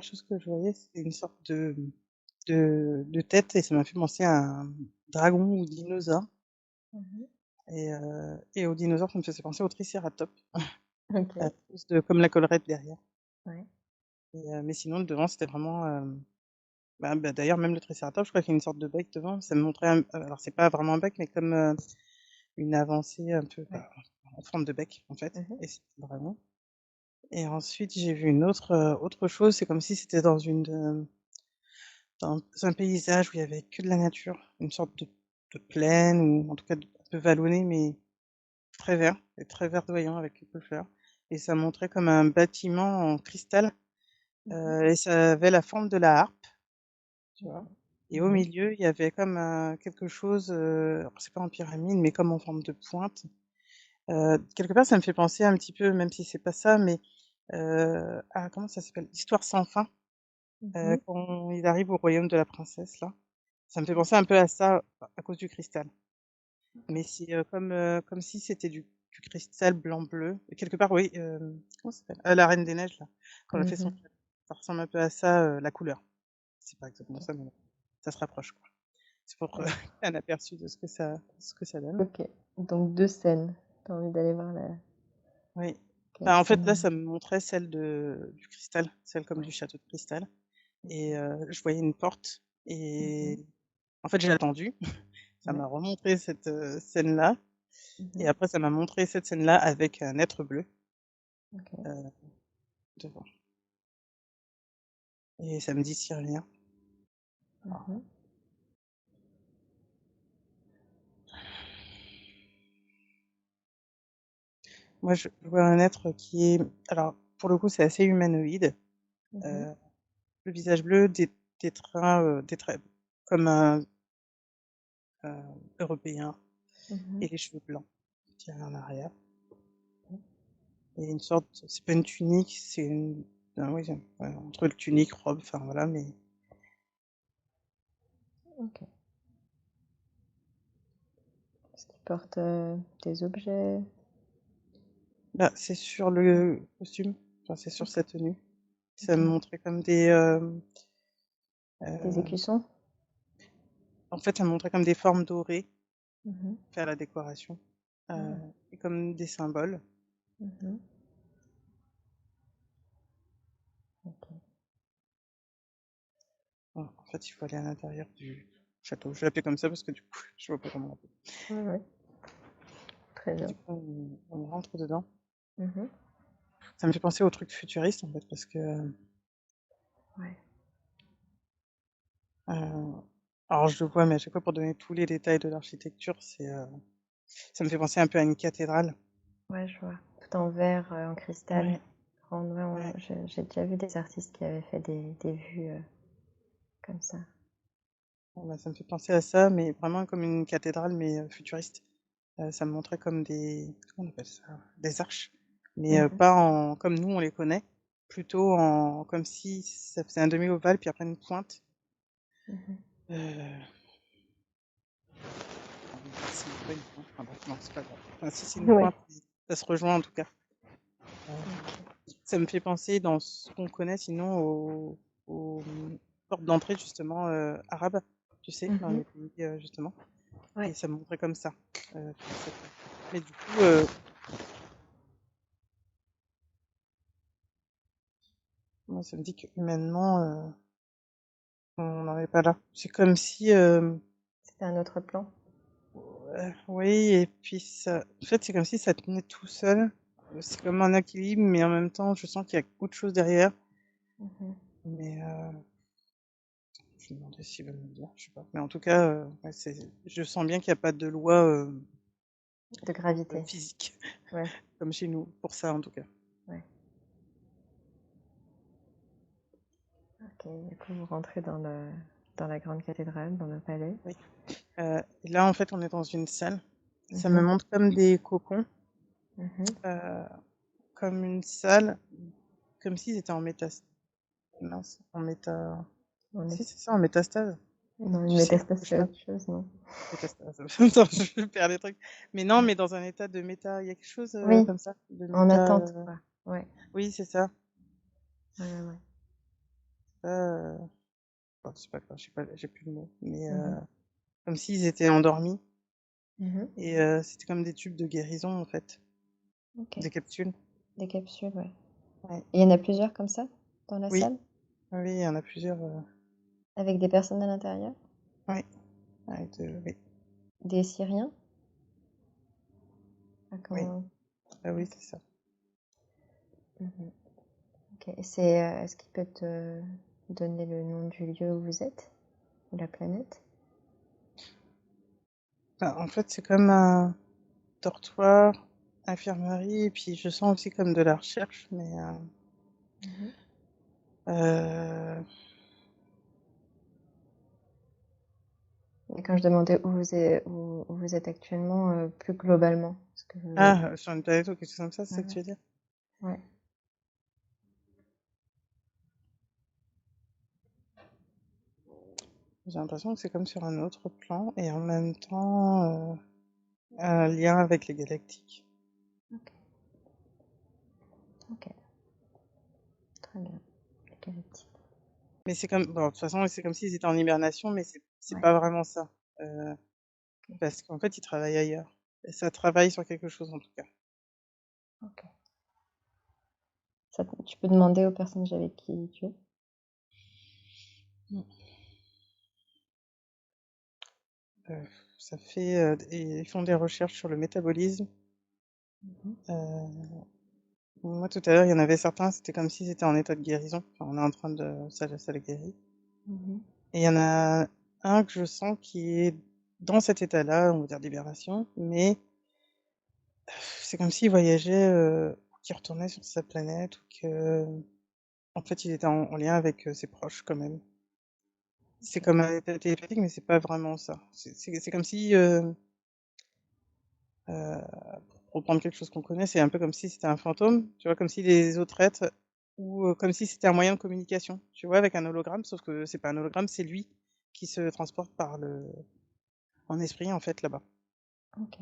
première chose que je voyais, c'était une sorte de tête et ça m'a fait penser à un dragon ou dinosaure Mmh. et au dinosaure, ça me faisait penser au tricératops, à OK. cause de comme la collerette derrière Ouais. mais sinon le devant, c'était vraiment, d'ailleurs même le tricératops, je crois qu'il y a une sorte de bec devant, ça me montrait alors c'est pas vraiment un bec, mais comme, une avancée un peu, Ouais. en forme de bec, en fait Mmh. et c'était le dragon et ensuite j'ai vu une autre chose, c'est comme si c'était dans un paysage où il y avait que de la nature, une sorte de plaine ou en tout cas un peu vallonné, mais très vert et très verdoyant avec quelques fleurs et ça montrait comme un bâtiment en cristal, Mmh. et ça avait la forme de la harpe, tu vois? OK. Et au Mmh. milieu, il y avait comme, quelque chose, alors c'est pas en pyramide, mais comme en forme de pointe. Quelque part, ça me fait penser un petit peu, même si c'est pas ça, mais, à comment ça s'appelle? L'Histoire sans fin, Mmh. quand il arrive au royaume de la princesse là. Ça me fait penser un peu à ça, à cause du cristal. Mais c'est, comme si c'était du cristal blanc-bleu et quelque part oui, comment ça s'appelle? La Reine des neiges là, quand elle fait son Mmh. château. Ça ressemble un peu à ça, la couleur. C'est pas exactement OK. ça, mais ça se rapproche quoi. C'est pour, Ouais. un aperçu de ce que ça donne. OK. Donc 2 scènes. Tu as envie d'aller voir la Oui. quelle En fait là, scène? ça me montrait celle du cristal, celle comme du château de cristal et OK. je voyais une porte Mmh. et en fait j'ai attendu. Ça Ouais. m'a remontré cette, scène-là et Mmh. après ça m'a montré cette scène-là avec un être bleu, OK. heu, devant et ça me dit si rien. Mmh. Moi, je vois un être qui est alors pour le coup, c'est assez humanoïde, Mmh. heu, le visage bleu, des traits comme un, européen Mmh. et les cheveux blancs tirés en arrière et une sorte c'est pas une tunique, c'est une oui, ouais, entre le tunique, robe, enfin voilà, mais OK. Est-ce qu'il porte, des objets? c'est sur le costume, enfin, c'est sur sa D'accord. tenue. Ça me OK. montrait comme Des heu, écussons? en fait, ça me montrait comme des formes dorées, Mmh. faire la décoration, heu Ah. et comme des symboles. Mmh. OK. En fait, il faut aller à l'intérieur du château. Je l'appelais comme ça parce que du coup, je vois pas comment l'appeler Ouais, ouais. Très et bien. du coup, on rentre dedans. Mmh. Ça me fait penser aux trucs futuristes, en fait, parce que, Ouais. alors je le vois, mais à chaque fois pour donner tous les détails de l'architecture, ça me fait penser un peu à une cathédrale. Ouais, je vois. Tout en verre, en cristal. Ouais, Ouais, ouais. j'ai déjà vu des artistes qui avaient fait des vues, comme ça. Ça me fait penser à ça, mais vraiment comme une cathédrale, mais, futuriste. Ça me montrait comme comment on appelle ça? Des arches, mais, Mmh. pas en comme nous on les connaît, plutôt en comme si ça faisait un demi-ovale, puis après une pointe. Mmh. Heu, c'est pas une pointe, enfin bref, non, c'est pas grave. Enfin si, c'est une Ouais. pointe, mais ça se rejoint en tout cas. OK. Ça me fait penser dans ce qu'on connaît sinon aux portes d'entrée justement, arabes, tu sais? Dans Mmh. les pays, justement Ouais. et ça me montrait comme ça, toute cette mais du coup, moi ça me dit qu'humainement, on n'en est pas là. C'est comme si, C'était un autre plan? oui et puis ça en fait, c'est comme si ça tenait tout seul. C'est comme un équilibre, mais en même temps, je sens qu'il y a autre chose derrière. Mmh. Mais, je me demandais s'ils veulent me le dire, je sais pas. Mais en tout cas, ouais, je sens bien qu'il y a pas de loi, De gravité. physique Ouais, comme chez nous, pour ça en tout cas. ouais. OK, du coup, vous rentrez dans la grande cathédrale, dans le palais. Oui, et là, en fait, on est dans une salle. Ça me Mmh. montre comme des cocons, Mmh. heu, comme une salle, comme s'ils étaient en mince, en méta On est si c'est ça, en métastase. non, une Tu sais? métastase, Je sais c'est pas, autre chose, non? métastase, attends, je perds les trucs. Mais non, mais dans un état de méta, il y a quelque chose, Oui, comme ça, de en méta, attente, quoi. Ouais, oui, c'est ça. ouais, ouais, ouais. pas, enfin, c'est pas grave, j'ai plus le mot, mais comme s'ils étaient endormis Mhm. et c'était comme des tubes de guérison en fait, Ok. des capsules. Des capsules, ouais. Ouais. Et il y en a plusieurs comme ça dans la Oui, salle oui, il y en a plusieurs. avec des personnes à l'intérieur? Oui, oui, Des Syriens? Ah, oui, comment... ah oui, c'est ça. Mhm. Ok. Et est-ce qu'il peut te donner le nom du lieu où vous êtes? Ou la planète? Bah, en fait, c'est comme un dortoir, infirmerie, et puis je sens aussi comme de la recherche, mais Mhm. euh, Et quand je demandais où vous êtes actuellement, plus globalement, parce que sur une planète ou quelque chose comme ça, c'est ça que Mhm. tu veux dire? Ouais. J'ai l'impression que c'est comme sur un autre plan et en même temps un lien avec les galactiques. Ok. Ok. Très bien. Les galactiques. Mais c'est comme, bon, de toute façon, c'est comme s'ils étaient en hibernation, mais c'est Ouais. pas vraiment ça. Euh, Ok. Parce qu'en fait, ils travaillent ailleurs. Et ça travaille sur quelque chose en tout cas. Ok. Tu peux demander aux personnes avec qui tu es? Mm. Euh, Ça fait, ils font des recherches sur le métabolisme. Mhm. Euh, Moi, tout à l'heure, il y en avait certains, c'était comme s'ils étaient en état de guérison. Enfin, on est en train de, ça les guérit. Mhm. Et il y en a un que je sens qui est dans cet état-là, on va dire d'hibernation, mais c'est comme s'il voyageait, qu'il retournait sur sa planète ou que, en fait, il était en lien avec ses proches quand même. C'est Ok. comme un état télépathique, mais c'est pas vraiment ça. C'est comme si, euh, pour reprendre quelque chose qu'on connaît, c'est un peu comme si c'était un fantôme, tu vois, comme si les autres êtres, ou comme si c'était un moyen de communication, tu vois, avec un hologramme, sauf que c'est pas un hologramme, c'est lui qui se transporte en esprit, en fait, là-bas, Ok.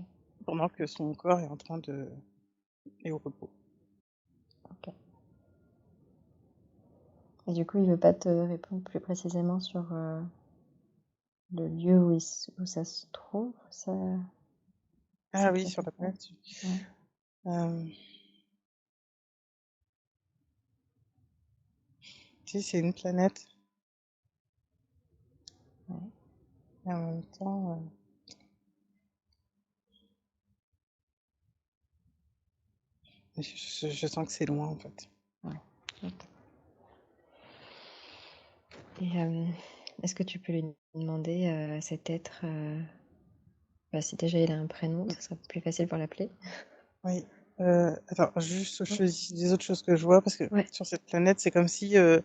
pendant que son corps est au repos. Ok. Et du coup, il veut pas te répondre plus précisément sur le lieu où ça se trouve, ça, Ah cette oui, sur la capitale? planète. Ouais. Euh, Tu sais, c'est une planète, Ouais. et en même temps, je sens que c'est loin, en fait. Ouais. Ok. Et est-ce que tu peux lui demander à cet être, bah, si déjà il a un prénom, ça sera plus facile pour l'appeler. Oui. Attends, juste, Ouais. je dis des autres choses que je vois, parce que Ouais. sur cette planète, c'est comme si il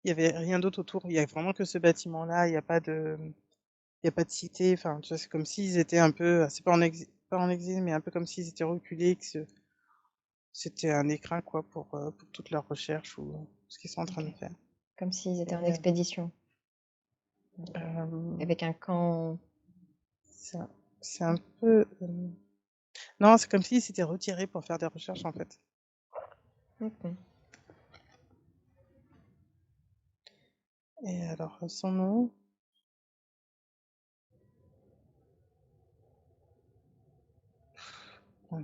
y avait rien d'autre autour. Il y a vraiment que ce bâtiment-là. Il y a pas de cité. Enfin, tu vois, c'est comme s'ils étaient un peu, c'est pas en exil, mais un peu comme s'ils étaient reculés, c'était un écrin, quoi, pour toute leur recherche ou ce qu'ils sont en train Ok. de faire. Comme s'ils étaient en Et, expédition. Ok. euh, Avec un camp. c'est un, c'est un peu, non, c'est comme s'ils s'étaient retirés pour faire des recherches, en fait. Ok. Et alors, son nom, euh,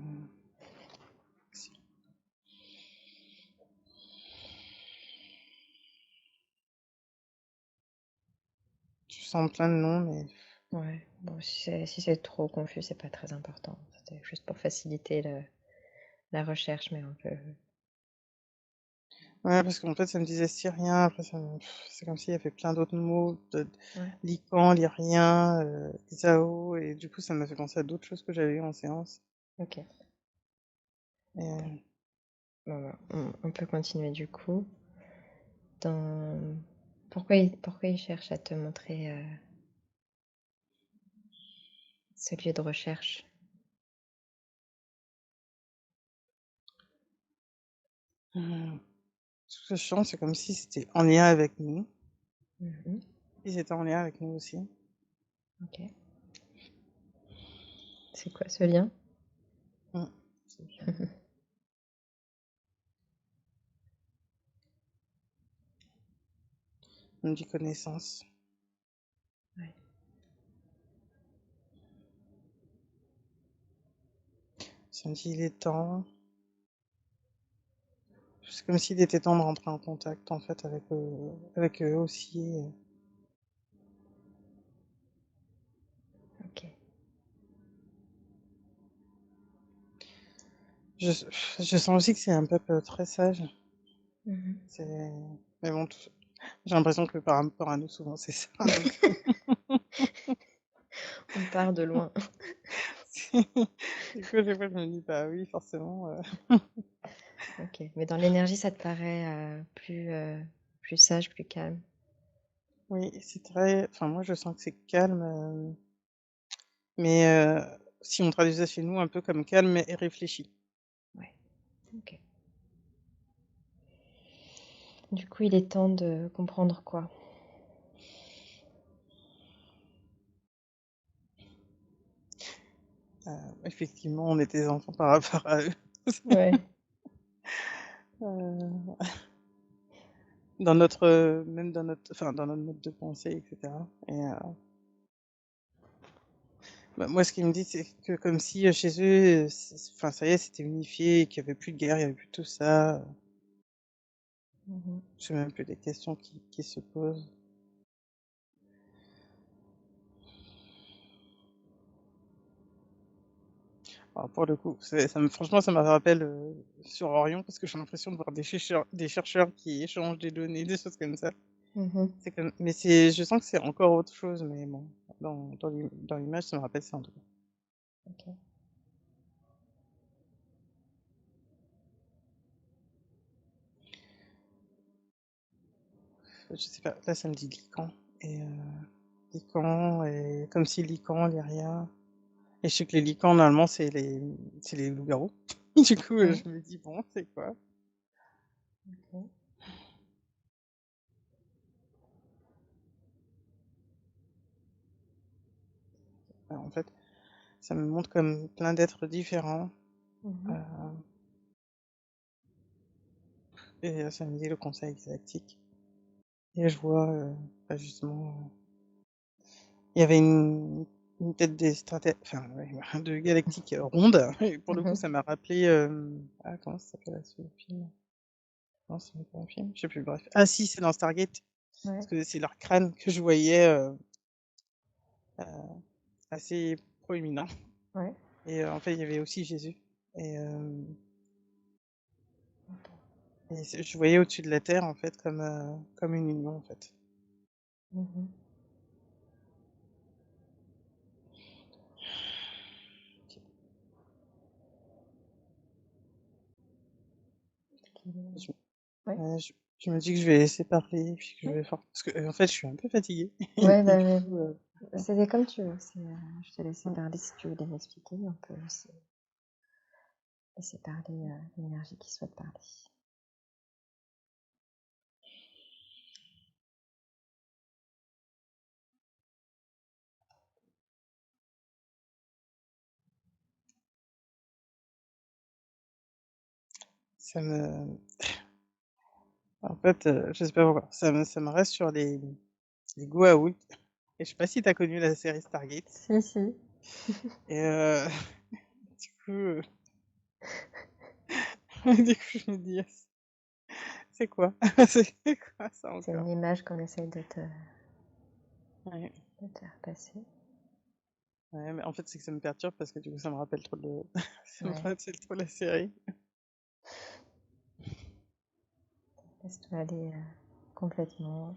je sens plein de noms, mais Ouais. Bon, si c'est trop confus, c'est pas très important. C'était juste pour faciliter la recherche, mais on peut. ouais, parce qu'en fait, ça me disait syrien, après, c'est comme s'il y avait plein d'autres mots, Ouais. lican, lyrien, Zao, et du coup, ça m'a fait penser à d'autres choses que j'avais eues en séance. Ok. Et, Bon, bah, on peut continuer du coup. Dans... pourquoi il cherche à te montrer ce lieu de recherche? ce que je sens, c'est comme si c'était en lien avec nous. Mhm. Ils étaient en lien avec nous aussi. Ok. C'est quoi ce lien? Mm. on me dit connaissance. Ouais. Ça me dit il est temps. C'est comme s'il était temps de rentrer en contact en fait avec eux aussi. Ok. Je, je sens aussi que c'est un peuple très sage. Mhm. C'est... Mais bon, j'ai l'impression que par rapport à nous, souvent, c'est ça. Donc... On part de loin. Du coup, à chaque fois, je me dis, bah oui, forcément. Ok. Mais dans l'énergie, ça te paraît plus sage, plus calme. Oui, c'est très... Enfin, moi, je sens que c'est calme. Mais si on traduisait chez nous, un peu comme calme et réfléchi. Ouais. Ok. Du coup, il est temps de comprendre quoi? Effectivement, on est des enfants par rapport à eux. Ouais. Euh, dans notre... Même dans notre... Enfin, dans notre mode de pensée, etc. Et... Bah, moi, ce qu'ils me dit, c'est que comme si chez eux, enfin, ça y est, c'était unifié, qu'il n'y avait plus de guerre, il n'y avait plus tout ça. Mhm. C'est même plus des questions qui se posent. Alors, pour le coup, franchement, ça me rappelle sur Orion, parce que j'ai l'impression de voir des chercheurs qui échangent des données, des choses comme ça. Mhm. Mais je sens que c'est encore autre chose, mais bon, dans l'image, ça me rappelle ça en tout cas. Ok. Je sais pas, là, ça me dit Lycan. Et Lycan, et comme si Lycan, Lyria. Et je sais que les licans, normalement, c'est les loups-garous. Du coup, Ouais. je me dis, bon, c'est quoi? Ok. En fait, ça me montre comme plein d'êtres différents. Mhm. euh, et ça me dit le Conseil galactique. Et je vois, bah, justement, il y avait une tête des stratèges, enfin, ouais, de galactique ronde. Et pour le coup, Mhm. ça m'a rappelé, ah, comment ça s'appelle ce film? Non, c'est pas un film, je sais plus, bref. Ah si, c'est dans Stargate. Ouais. Parce que c'est leur crâne que je voyais euh, assez proéminent. Ouais. Et en fait, il y avait aussi Jésus. Et, je voyais au-dessus de la terre, en fait, comme une union, en fait. Mhm. Je, Ouais. je me dis que je vais laisser parler, puis que je Ouais. vais faire... Parce que, en fait, je suis un peu fatiguée. Et Ouais, du bah, coup, c'est comme tu veux. Je te laisse parler si tu voulais m'expliquer. On peut aussi laisser parler l'énergie qui souhaite parler. ça me... En fait, je sais pas pourquoi. Ça me reste sur les Goa'uld. Et je sais pas si t'as connu la série Stargate. Si, si. Et du coup, du coup, je me dis, c'est quoi? C'est quoi ça C'est encore? une image qu'on essaye Ouais. de te faire passer. Ouais, mais en fait, c'est que ça me perturbe parce que du coup, ça me rappelle trop ça me Ouais. rappelle trop la série. Laisse-toi aller complètement.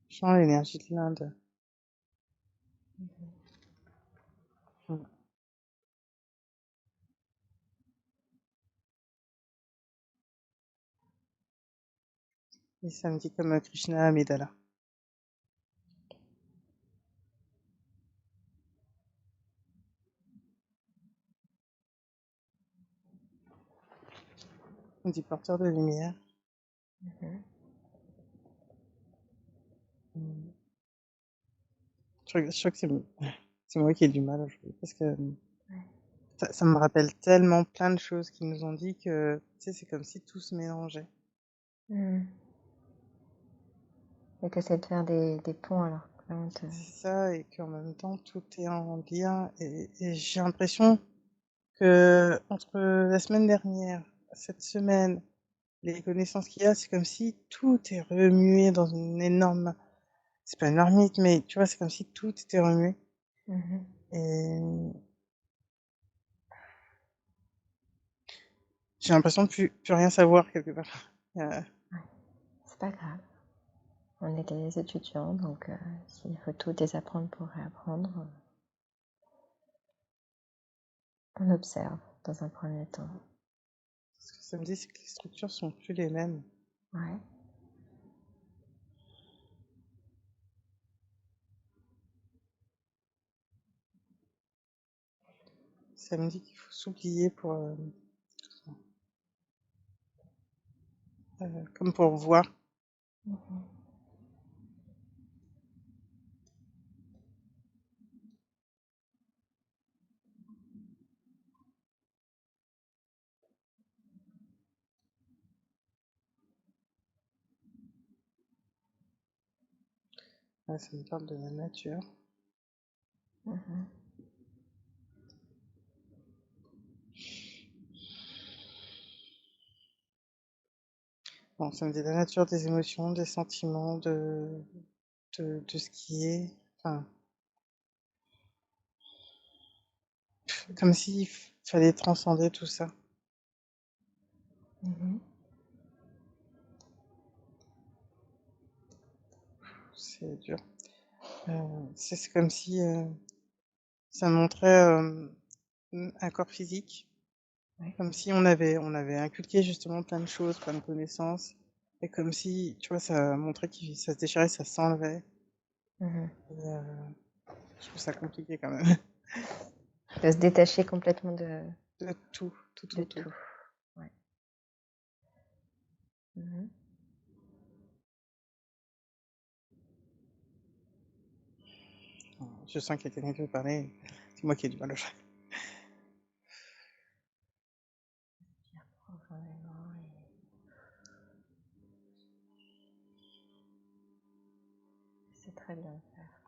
Je sens l'énergie de l'Inde. Mm. Et ça me dit comme Krishna Amidala. On dit porteur de lumière. Mhm. Mm. Je crois que c'est C'est moi qui ai du mal aujourd'hui parce que Ouais. ça me rappelle tellement plein de choses qu'ils nous ont dit que, tu sais, c'est comme si tout se mélangeait. Et tu essaies de faire des ponts alors. Là, C'est ça, et qu'en même temps, tout est en lien. Et j'ai l'impression que entre la semaine dernière, cette semaine, les connaissances qu'il y a, c'est comme si tout est remué dans une énorme... C'est pas une marmite, mais tu vois, c'est comme si tout était remué. Et j'ai l'impression de plus rien savoir quelque part. C'est pas grave. On est des étudiants, donc s'il faut tout désapprendre pour réapprendre, on observe dans un premier temps. Ce que ça me dit, c'est que les structures sont plus les mêmes. Ouais. Ça me dit qu'il faut s'oublier pour... comme pour voir. Ouais, ça me parle de la nature. Bon, ça me dit la nature des émotions, des sentiments, de ce qui est. Enfin, comme s'il fallait transcender tout ça. C'est dur. C'est comme si ça montrait un corps physique, comme si on avait inculqué justement plein de choses, plein de connaissances, et comme si, tu vois, ça montrait que ça se déchirait, ça s'enlevait. Et, je trouve ça compliqué quand même. De se détacher complètement de Tout. tout. Ouais. Je sens qu'il y a quelqu'un qui veut parler. C'est moi qui ai du mal à faire. C'est très bien de faire.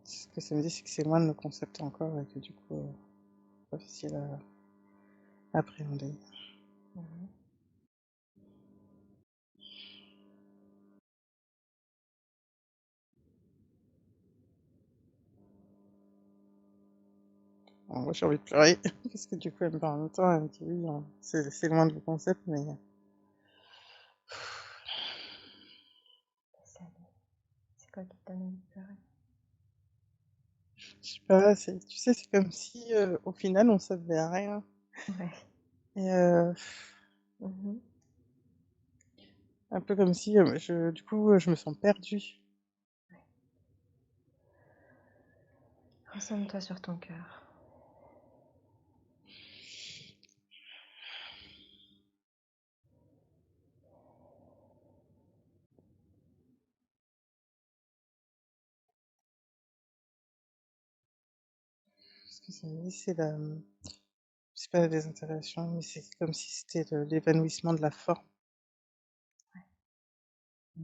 Ce que ça me dit, c'est que c'est loin de nos concepts encore et que du coup, pas facile à appréhender. Alors, moi, j'ai envie de pleurer parce que du coup, elle me parle en même temps. Elle me dit oui, c'est loin de vos concepts, mais C'est quoi qui te donne envie de pleurer? je sais pas. Tu sais, c'est comme si au final, on savait rien. Ouais. Et un peu comme si, du coup, je me sens perdue. Ressens-toi sur ton cœur. Ce que ça me dit, c'est pas la désintégration, mais c'est comme si c'était l'évanouissement de la forme. Et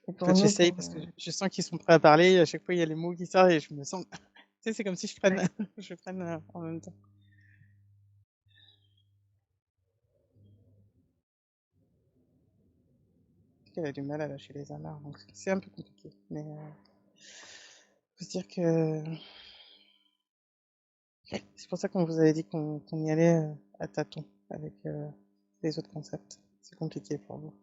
En pour fait, nous, j'essaye parce que je sens qu'ils sont prêts à parler. À chaque fois, il y a les mots qui sortent et je me sens. Tu sais, c'est comme si je prenne, je prenne en même temps. Elle a du mal à lâcher les amarres, donc c'est un peu compliqué. Mais faut se dire que c'est pour ça qu'on vous avait dit qu'on y allait à tâtons avec les autres concepts. C'est compliqué pour vous.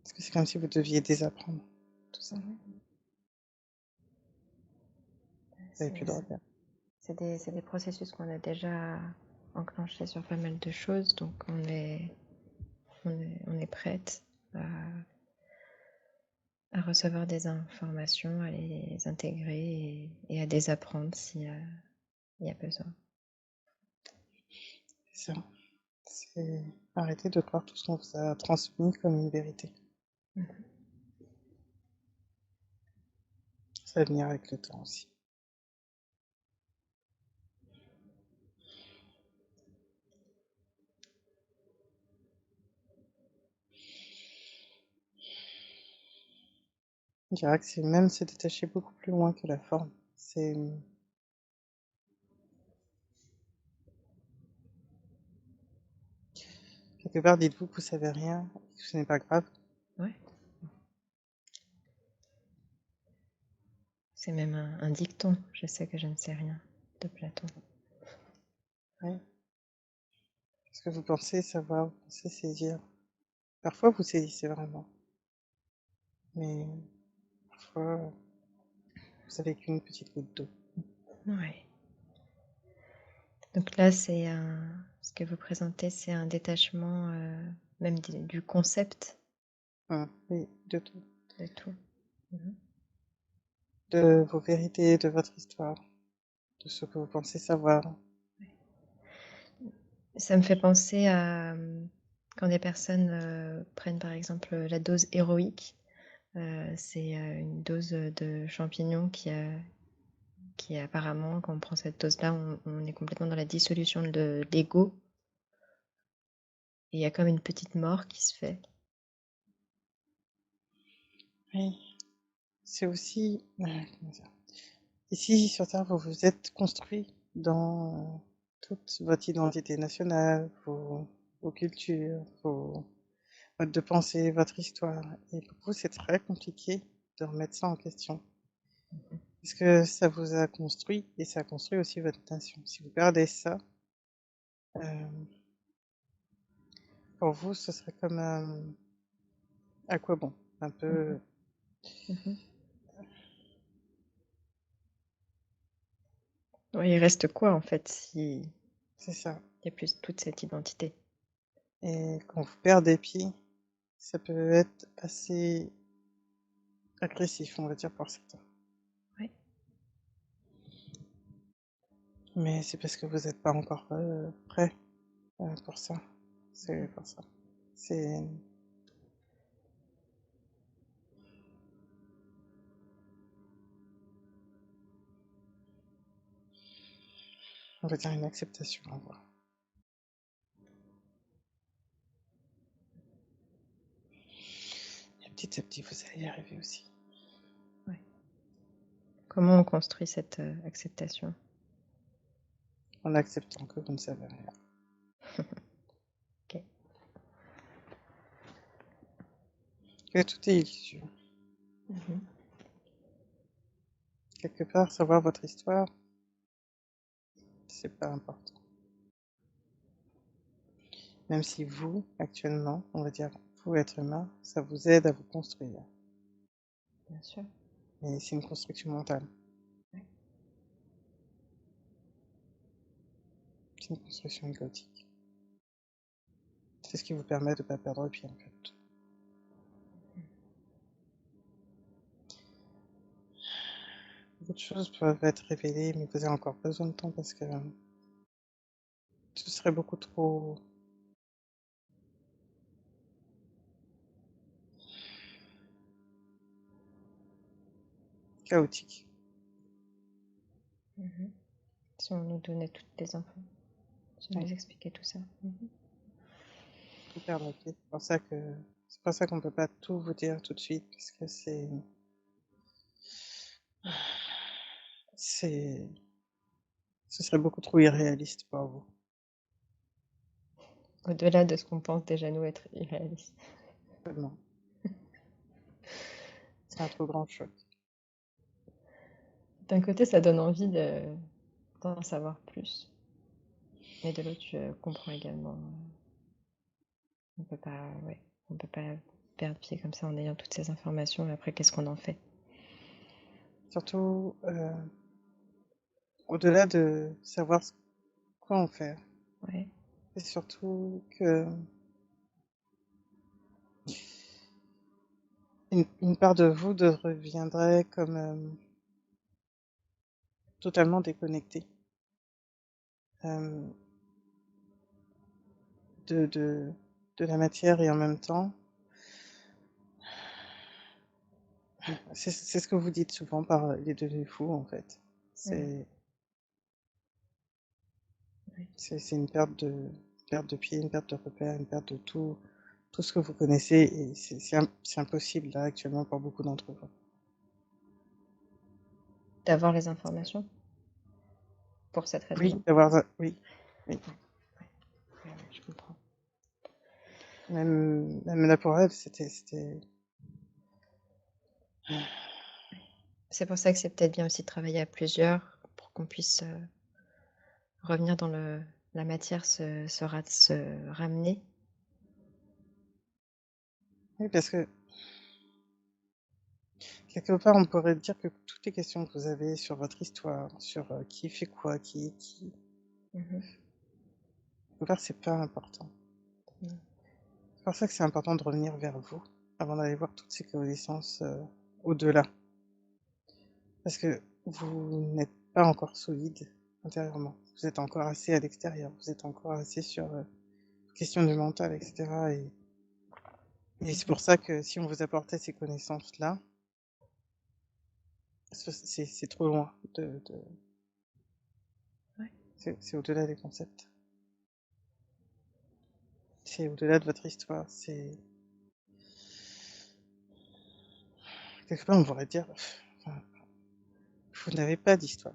Parce que c'est comme si vous deviez désapprendre tout ça. Vous n'avez plus de repères. C'est des processus qu'on a déjà enclenchés sur pas mal de choses, donc on est prête à recevoir des informations, à les intégrer et à désapprendre s'il y a besoin. C'est ça. C'est arrêter de croire tout ce qu'on vous a transmis comme une vérité. Mhm. Ça va venir avec le temps aussi. Je dirais que c'est même se détacher beaucoup plus loin que la forme. C'est quelque part, dites-vous que vous savez rien, que ce n'est pas grave. Ouais. C'est même un dicton. Je sais que je ne sais rien de Platon. Oui. Parce que vous pensez savoir, vous pensez saisir. Parfois, vous saisissez vraiment. Mais parfois, vous savez qu'une petite goutte d'eau. Ouais. Donc là, ce que vous présentez, c'est un détachement même du concept Oui, de tout. de tout. Mhm. De vos vérités, de votre histoire, de ce que vous pensez savoir. Ça me fait penser à quand des personnes prennent par exemple la dose héroïque. C'est une dose de champignons qui apparemment, quand on prend cette dose-là, on est complètement dans la dissolution de l'ego. Et il y a comme une petite mort qui se fait. Oui. C'est aussi, comment dire, ici sur Terre, vous vous êtes construit dans toute votre identité nationale, vos cultures, vos modes de pensée, votre histoire. Et pour vous, c'est très compliqué de remettre ça en question. Parce que ça vous a construit et ça a construit aussi votre nation. Si vous perdez ça, euh, pour vous, ce serait comme à quoi bon? Un peu, Mhm. Ouais, il reste quoi en fait s'il c'est ça. n'y a plus toute cette identité? Et quand vous perdez pied, ça peut être assez agressif, on va dire, pour certains. Ouais. Mais c'est parce que vous n'êtes pas encore prêt pour ça. C'est pour ça. C'est, on va dire, une acceptation à avoir. Et petit à petit, vous allez y arriver aussi. Ouais. Comment on construit cette acceptation? En acceptant que vous ne savez rien. Ok. Que tout est illusion. Mhm. Quelque part, savoir votre histoire, c'est pas important. Même si vous, actuellement, on va dire, vous, être humain, ça vous aide à vous construire. Bien sûr. Mais c'est une construction mentale. Ouais. C'est une construction égotique. C'est ce qui vous permet de ne pas perdre pied, en fait. Beaucoup de choses peuvent être révélées, mais vous avez encore besoin de temps parce que ce serait beaucoup trop chaotique. Mhm. Si on nous donnait toutes les infos, si on Oui, nous expliquait tout ça. Mhm. tout perdre pied. C'est pour ça qu'on peut pas tout vous dire tout de suite parce que c'est, ce serait beaucoup trop irréaliste pour vous. Au-delà de ce qu'on pense déjà nous être irréaliste. Vraiment. C'est un trop grand choc. D'un côté, ça donne envie d'en savoir plus. Mais de l'autre, je comprends également. Ouais, on peut pas perdre pied comme ça en ayant toutes ces informations. Et après, qu'est-ce qu'on en fait? Surtout, au-delà de savoir quoi en faire. Ouais. C'est surtout que une part de vous reviendrait comme totalement déconnectée euh, de, de, de la matière et en même temps, c'est ce que vous dites souvent par les devenus fous en fait. Mm. C'est Oui. c'est une perte de pied, une perte de repère, une perte de tout ce que vous connaissez et c'est impossible là actuellement pour beaucoup d'entre vous. D'avoir les informations pour cette Oui, raison-là. oui, oui. Oui, je comprends. Même là pour elle, c'était C'est pour ça que c'est peut-être bien aussi de travailler à plusieurs pour qu'on puisse revenir dans la matière, se ramener. oui, parce que quelque part, on pourrait dire que toutes les questions que vous avez sur votre histoire, sur qui fait quoi, qui est qui, Mhm. quelque part, c'est pas important. Mm. C'est pour ça que c'est important de revenir vers vous avant d'aller voir toutes ces connaissances au-delà. Parce que vous n'êtes pas encore solide intérieurement. Vous êtes encore assez à l'extérieur. Vous êtes encore assez sur question du mental, etc. Et c'est pour ça que si on vous apportait ces connaissances-là, c'est trop loin. Ouais. C'est au-delà des concepts. C'est au-delà de votre histoire. C'est quelque part on pourrait dire, enfin, vous n'avez pas d'histoire.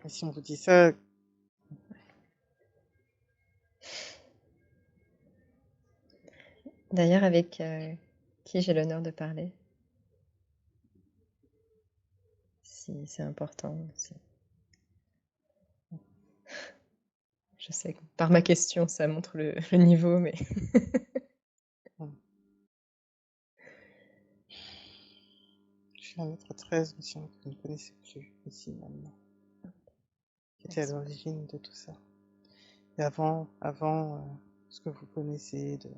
Et si on vous dit ça, D'ailleurs, avec qui j'ai l'honneur de parler, si c'est important. Je sais que par ma question, ça montre le niveau, mais je suis un être 13, monsieur, que vous ne connaissez plus ici maintenant, qui était à l'origine de tout ça. Et avant ce que vous connaissez de...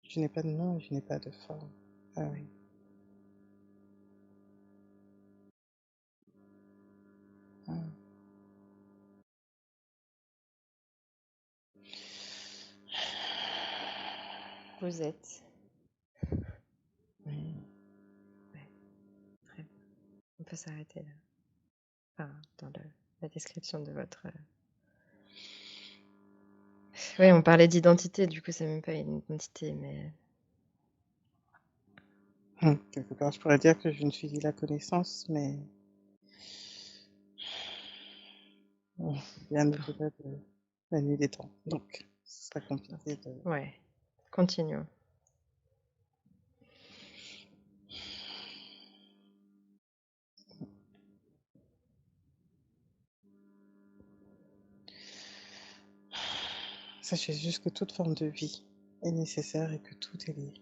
Je n'ai pas de nom et je n'ai pas de forme. Ah oui. Ah. vous êtes. Oui. Ouais, très bien. On peut s'arrêter là. Enfin, dans la description de votre. Oui, on parlait d'identité, du coup, c'est même pas une identité, mais. Quelque part, je pourrais dire que je ne suis la connaissance, mais bien au-delà de la nuit des temps. Donc, ce serait compliqué de... Ouais, continuons. Sachez juste que toute forme de vie est nécessaire et que tout est lié.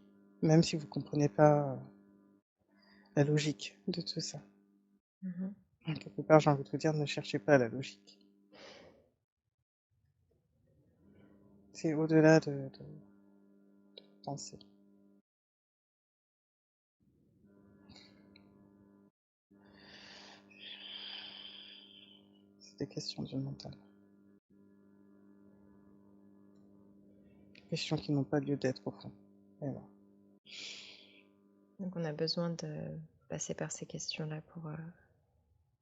Même si vous ne comprenez pas la logique de tout ça. Mhm. Quelque part, j'ai envie de vous dire, ne cherchez pas la logique. C'est au-delà de penser. C'est des questions du mental. Des questions qui n'ont pas lieu d'être au fond. Et voilà. Donc, on a besoin de passer par ces questions-là pour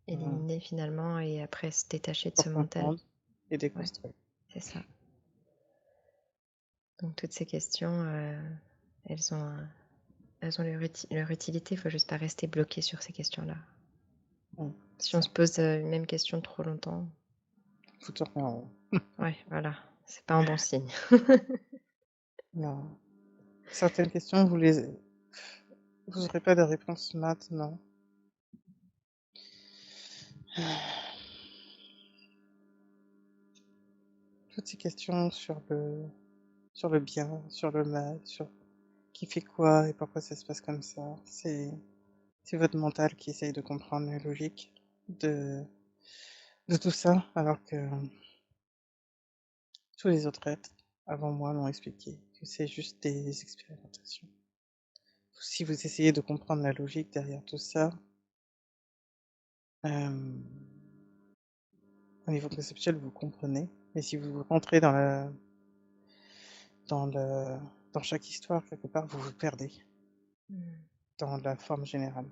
éliminer finalement et après se détacher de ce Pour mental. comprendre et Ouais, déconstruire. c'est ça. Donc, toutes ces questions, elles ont leur utilité, il faut juste pas rester bloqué sur ces questions-là. Si on se pose une même question trop longtemps, Vous tournez en rond. ouais, voilà, c'est pas un bon signe. Non. Certaines questions, vous n'aurez pas de réponse maintenant. Toutes ces questions sur le bien, sur le mal, sur qui fait quoi et pourquoi ça se passe comme ça, c'est votre mental qui essaye de comprendre la logique de tout ça, alors que tous les autres êtres avant moi l'ont expliqué, que c'est juste des expérimentations. Si vous essayez de comprendre la logique derrière tout ça, euh, au niveau conceptuel, vous comprenez. Mais si vous rentrez dans le, dans chaque histoire, quelque part, vous vous perdez Mm. dans la forme générale.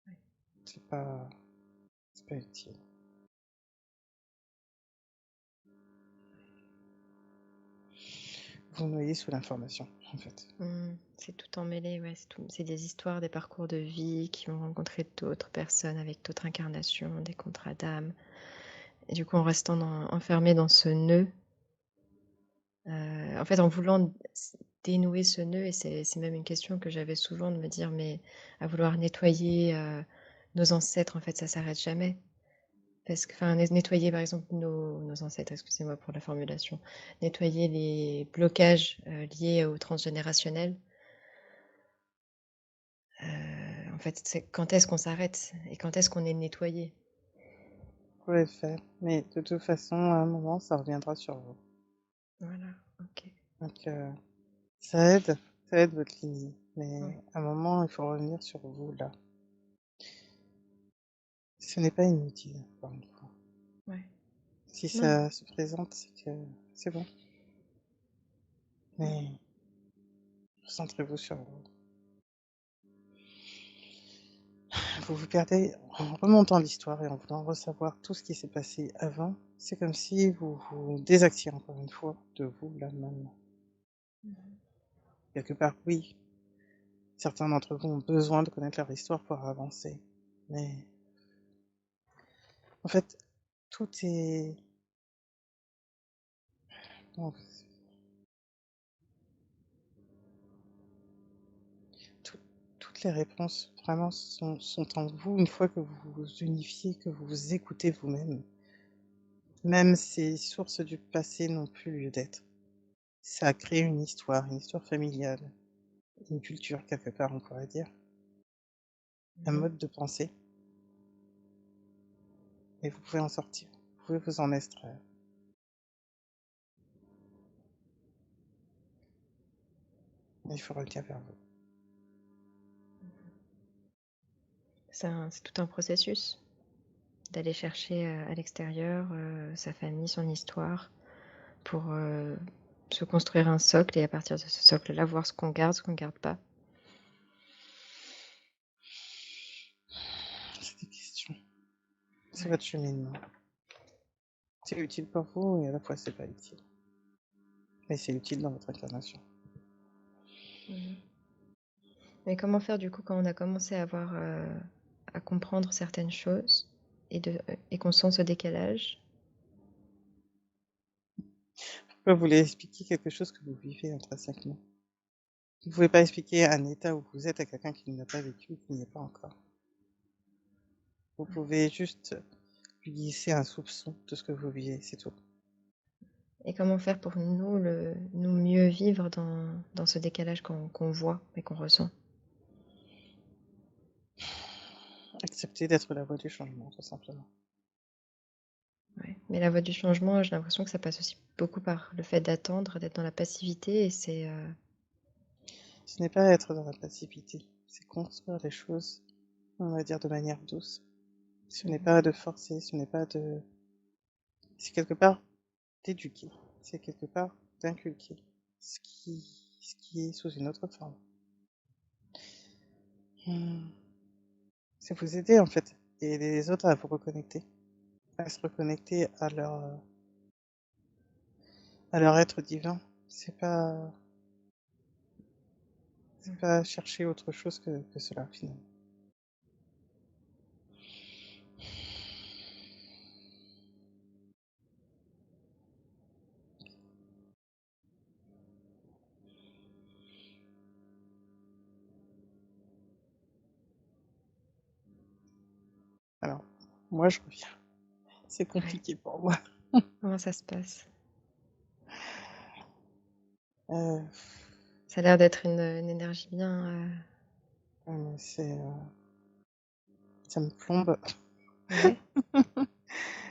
Ouais. C'est pas, c'est pas utile. Vous noyez sous l'information, en fait. C'est tout emmêlé, ouais. C'est des histoires, des parcours de vie qui ont rencontré d'autres personnes avec d'autres incarnations, des contrats d'âme. Et du coup, en restant enfermé dans ce nœud, en fait, en voulant dénouer ce nœud, et c'est même une question que j'avais souvent de me dire, mais à vouloir nettoyer nos ancêtres, en fait, ça s'arrête jamais. Parce que, enfin, nettoyer par exemple nos ancêtres, excusez-moi pour la formulation, nettoyer les blocages liés au transgénérationnel. En fait, c'est quand est-ce qu'on s'arrête et quand est-ce qu'on est nettoyé? Vous pouvez le faire, mais de toute façon, à un moment, ça reviendra sur vous. Voilà, ok. Donc, ça aide votre lignée. Mais Ouais. à un moment, il faut revenir sur vous, là. Ce n'est pas inutile, encore une fois. Ouais. Si Non. ça se présente, c'est que c'est bon. Mais concentrez-vous sur vous. Vous vous perdez en remontant l'histoire et en voulant ressavoir tout ce qui s'est passé avant. C'est comme si vous vous désactiez encore une fois de vous, là, même. Quelque part, oui, certains d'entre vous ont besoin de connaître leur histoire pour avancer. Mais en fait, tout est... bon, toutes les réponses vraiment sont en vous une fois que vous vous unifiez, que vous vous écoutez vous-même. Même ces sources du passé n'ont plus lieu d'être. Ça a créé une histoire familiale, une culture quelque part, on pourrait dire, un mode de pensée. Et vous pouvez en sortir, vous pouvez vous en extraire. Il faut revenir vers vous. C'est tout un processus d'aller chercher à l'extérieur sa famille, son histoire, pour se construire un socle et à partir de ce socle-là, voir ce qu'on garde pas. C'est des questions. C'est votre cheminement. C'est utile pour vous et à la fois c'est pas utile. Mais c'est utile dans votre incarnation. Mais comment faire du coup quand on a commencé à comprendre certaines choses et qu'on sent ce décalage? Pourquoi vous voulez expliquer quelque chose que vous vivez intrinsèquement? Vous ne pouvez pas expliquer un état où vous êtes à quelqu'un qui ne l'a pas vécu ou qui n'y est pas encore. Vous pouvez juste lui glisser un soupçon de ce que vous vivez, c'est tout. Et comment faire pour nous mieux vivre dans ce décalage qu'on voit et qu'on ressent? Accepter d'être la voie du changement, tout simplement. Ouais. Mais la voie du changement, j'ai l'impression que ça passe aussi beaucoup par le fait d'attendre, d'être dans la passivité, et c'est Ce n'est pas être dans la passivité, c'est construire les choses, on va dire, de manière douce. Ce n'est pas de forcer, ce n'est pas de... C'est quelque part d'éduquer, c'est quelque part d'inculquer ce qui est sous une autre forme. C'est vous aider en fait, et les autres à vous reconnecter, à se reconnecter à leur être divin. C'est pas chercher autre chose que cela finalement. Alors, moi je reviens. C'est compliqué pour moi. comment ça se passe? Euh, Ça a l'air d'être une énergie bien. c'est, ça me plombe. Ouais.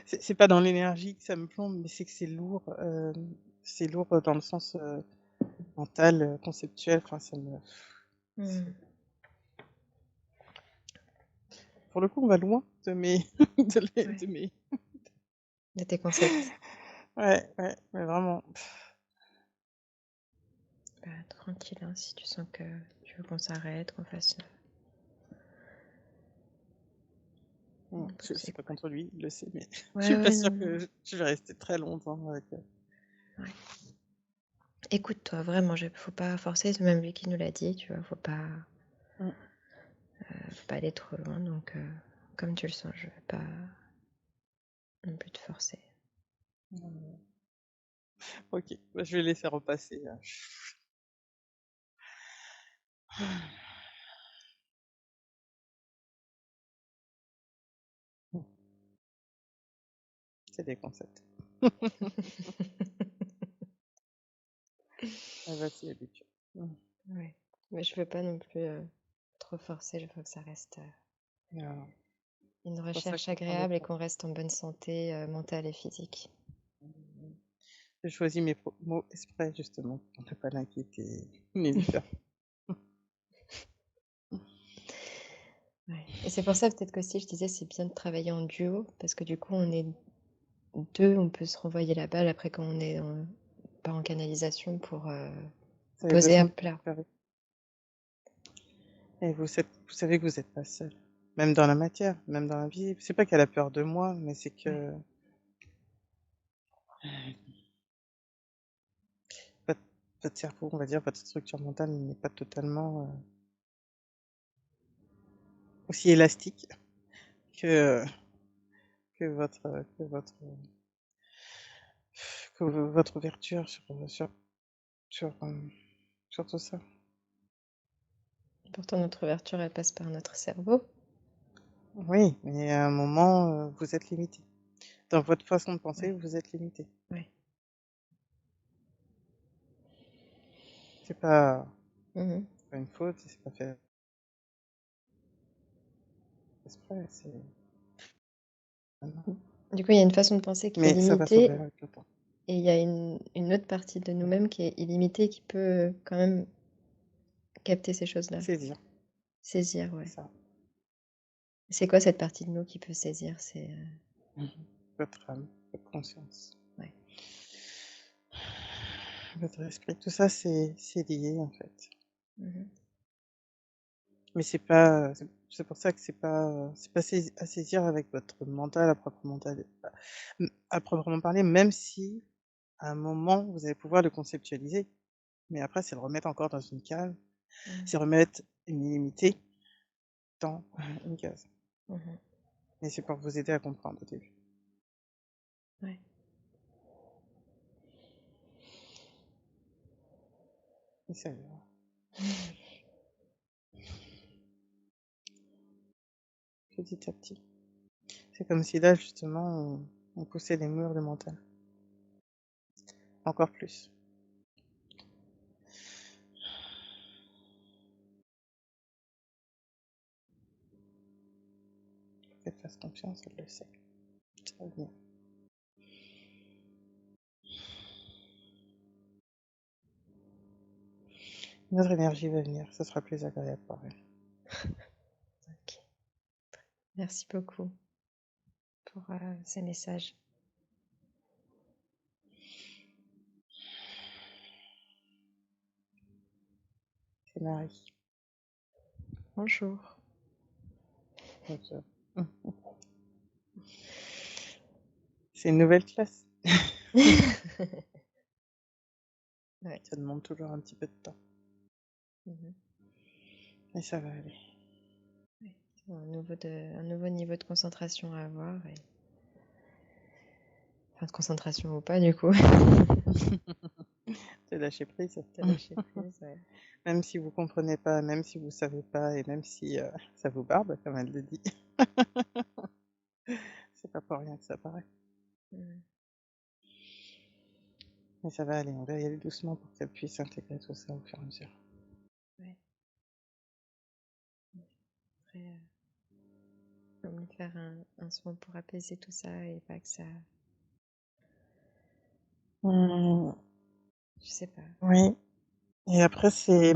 C'est pas dans l'énergie que ça me plombe, mais c'est que c'est lourd. c'est lourd dans le sens mental, conceptuel. Enfin, ça me. Hmm. Pour le coup, on va loin de mes, Ouais. de mes. De tes concepts. Ouais, mais vraiment. Bah, tranquille, hein, si tu sens que tu veux qu'on s'arrête, qu'on fasse. C'est pas contre lui, il le sait, mais je Ouais, suis pas ouais, sûre non, que non. je vais rester très longtemps avec. Ouais. Écoute-toi, vraiment, faut pas forcer, c'est même lui qui nous l'a dit, tu vois, faut pas aller trop loin, donc comme tu le sens, je vais pas non plus te forcer. Ok, bah, je vais laisser repasser. C'est des concepts. Elle va s'y habituer. Ouais. Mais je veux pas non plus trop forcer, je veux que ça reste Non. une C'est pour ça recherche que je prends le agréable et temps. qu'on reste en bonne santé mentale et physique. J'ai choisi mes mots exprès, justement, pour ne pas l'inquiéter, ni lui faire. Ouais. Et c'est pour ça peut-être qu'aussi je disais c'est bien de travailler en duo, parce que du coup on est deux, on peut se renvoyer la balle après quand on est pas en canalisation pour Vous avez poser besoin à de plat. récupérer. Et vous savez que vous n'êtes pas seul. Même dans la matière, même dans la vie. C'est pas qu'elle a peur de moi, mais c'est que votre cerveau, on va dire, votre structure mentale n'est pas totalement aussi élastique que, que votre, que votre, que votre ouverture sur tout ça. Pourtant notre ouverture elle passe par notre cerveau. Oui, mais à un moment, vous êtes limité. Dans votre façon de penser, Ouais. vous êtes limité. Ouais. C'est pas, Mhm. pas une faute, c'est pas fait exprès, c'est. Du coup il y a une façon de penser qui est Mais ça va s'ouvrir limitée avec le temps. et il y a une autre partie de nous-mêmes qui est illimitée qui peut quand même capter ces choses-là. Saisir, Saisir, c'est ouais. ça. C'est quoi cette partie de nous qui peut saisir? C'est Votre âme, votre conscience, ouais. votre esprit, tout ça, c'est lié en fait. Mhm. Mais c'est pas, c'est pour ça que c'est pas à saisir avec votre mental à proprement parler, même si à un moment vous allez pouvoir le conceptualiser. Mais après, c'est le remettre encore dans une case, Mhm. c'est remettre une illimitée dans une case. Mhm. Mais c'est pour vous aider à comprendre au début. Ouais. Et ça ira. Petit à petit. C'est comme si là, justement, on poussait les murs de mental. Encore plus. Qu'elle fasse confiance, elle le sait. Ça va venir. Notre énergie va venir, ça sera plus agréable pour elle. Ok. Merci beaucoup pour ces messages. C'est Marie. Bonjour. Bonjour. C'est une nouvelle classe. Ouais. Ça demande toujours un petit peu de temps. Mhm. Mais ça va aller. Ouais. Un nouveau niveau de concentration à avoir. Enfin, de concentration ou pas, du coup. De lâcher prise. De lâcher prise, ouais. Même si vous comprenez pas, même si vous savez pas, et même si ça vous barbe, comme elle le dit. C'est pas pour rien que ça paraît. Mhm. Mais ça va aller, on va y aller doucement pour qu'elle puisse intégrer tout ça au fur et à mesure. Ouais. Après, comme lui faire un soin pour apaiser tout ça et pas que ça. Je sais pas. Oui. Et après, c'est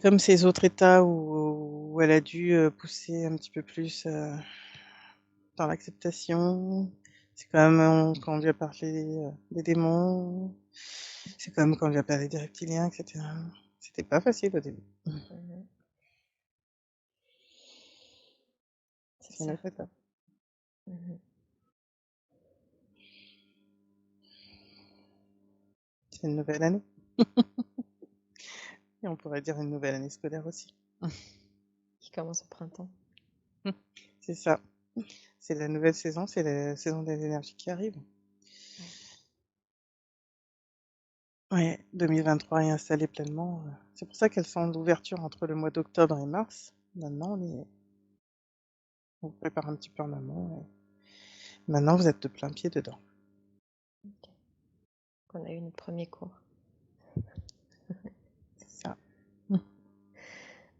comme ces autres états où elle a dû pousser un petit peu plus dans l'acceptation. C'est comme quand on lui a parlé des démons. C'est comme quand on lui a parlé des reptiliens, etc. C'était pas facile au début. Mhm. C'est C'est une ça. autre étape. Mhm. C'est une nouvelle année. Et on pourrait dire une nouvelle année scolaire aussi. Qui commence au printemps. C'est ça. C'est la nouvelle saison, c'est la saison des énergies qui arrivent. Ouais. Ouais, 2023 est installé pleinement. C'est pour ça qu'elle sent l'ouverture entre le mois d'octobre et mars. Maintenant, on vous prépare un petit peu en amont. Et maintenant, vous êtes de plein pied dedans. Ok. On a eu notre premier cours. C'est ça.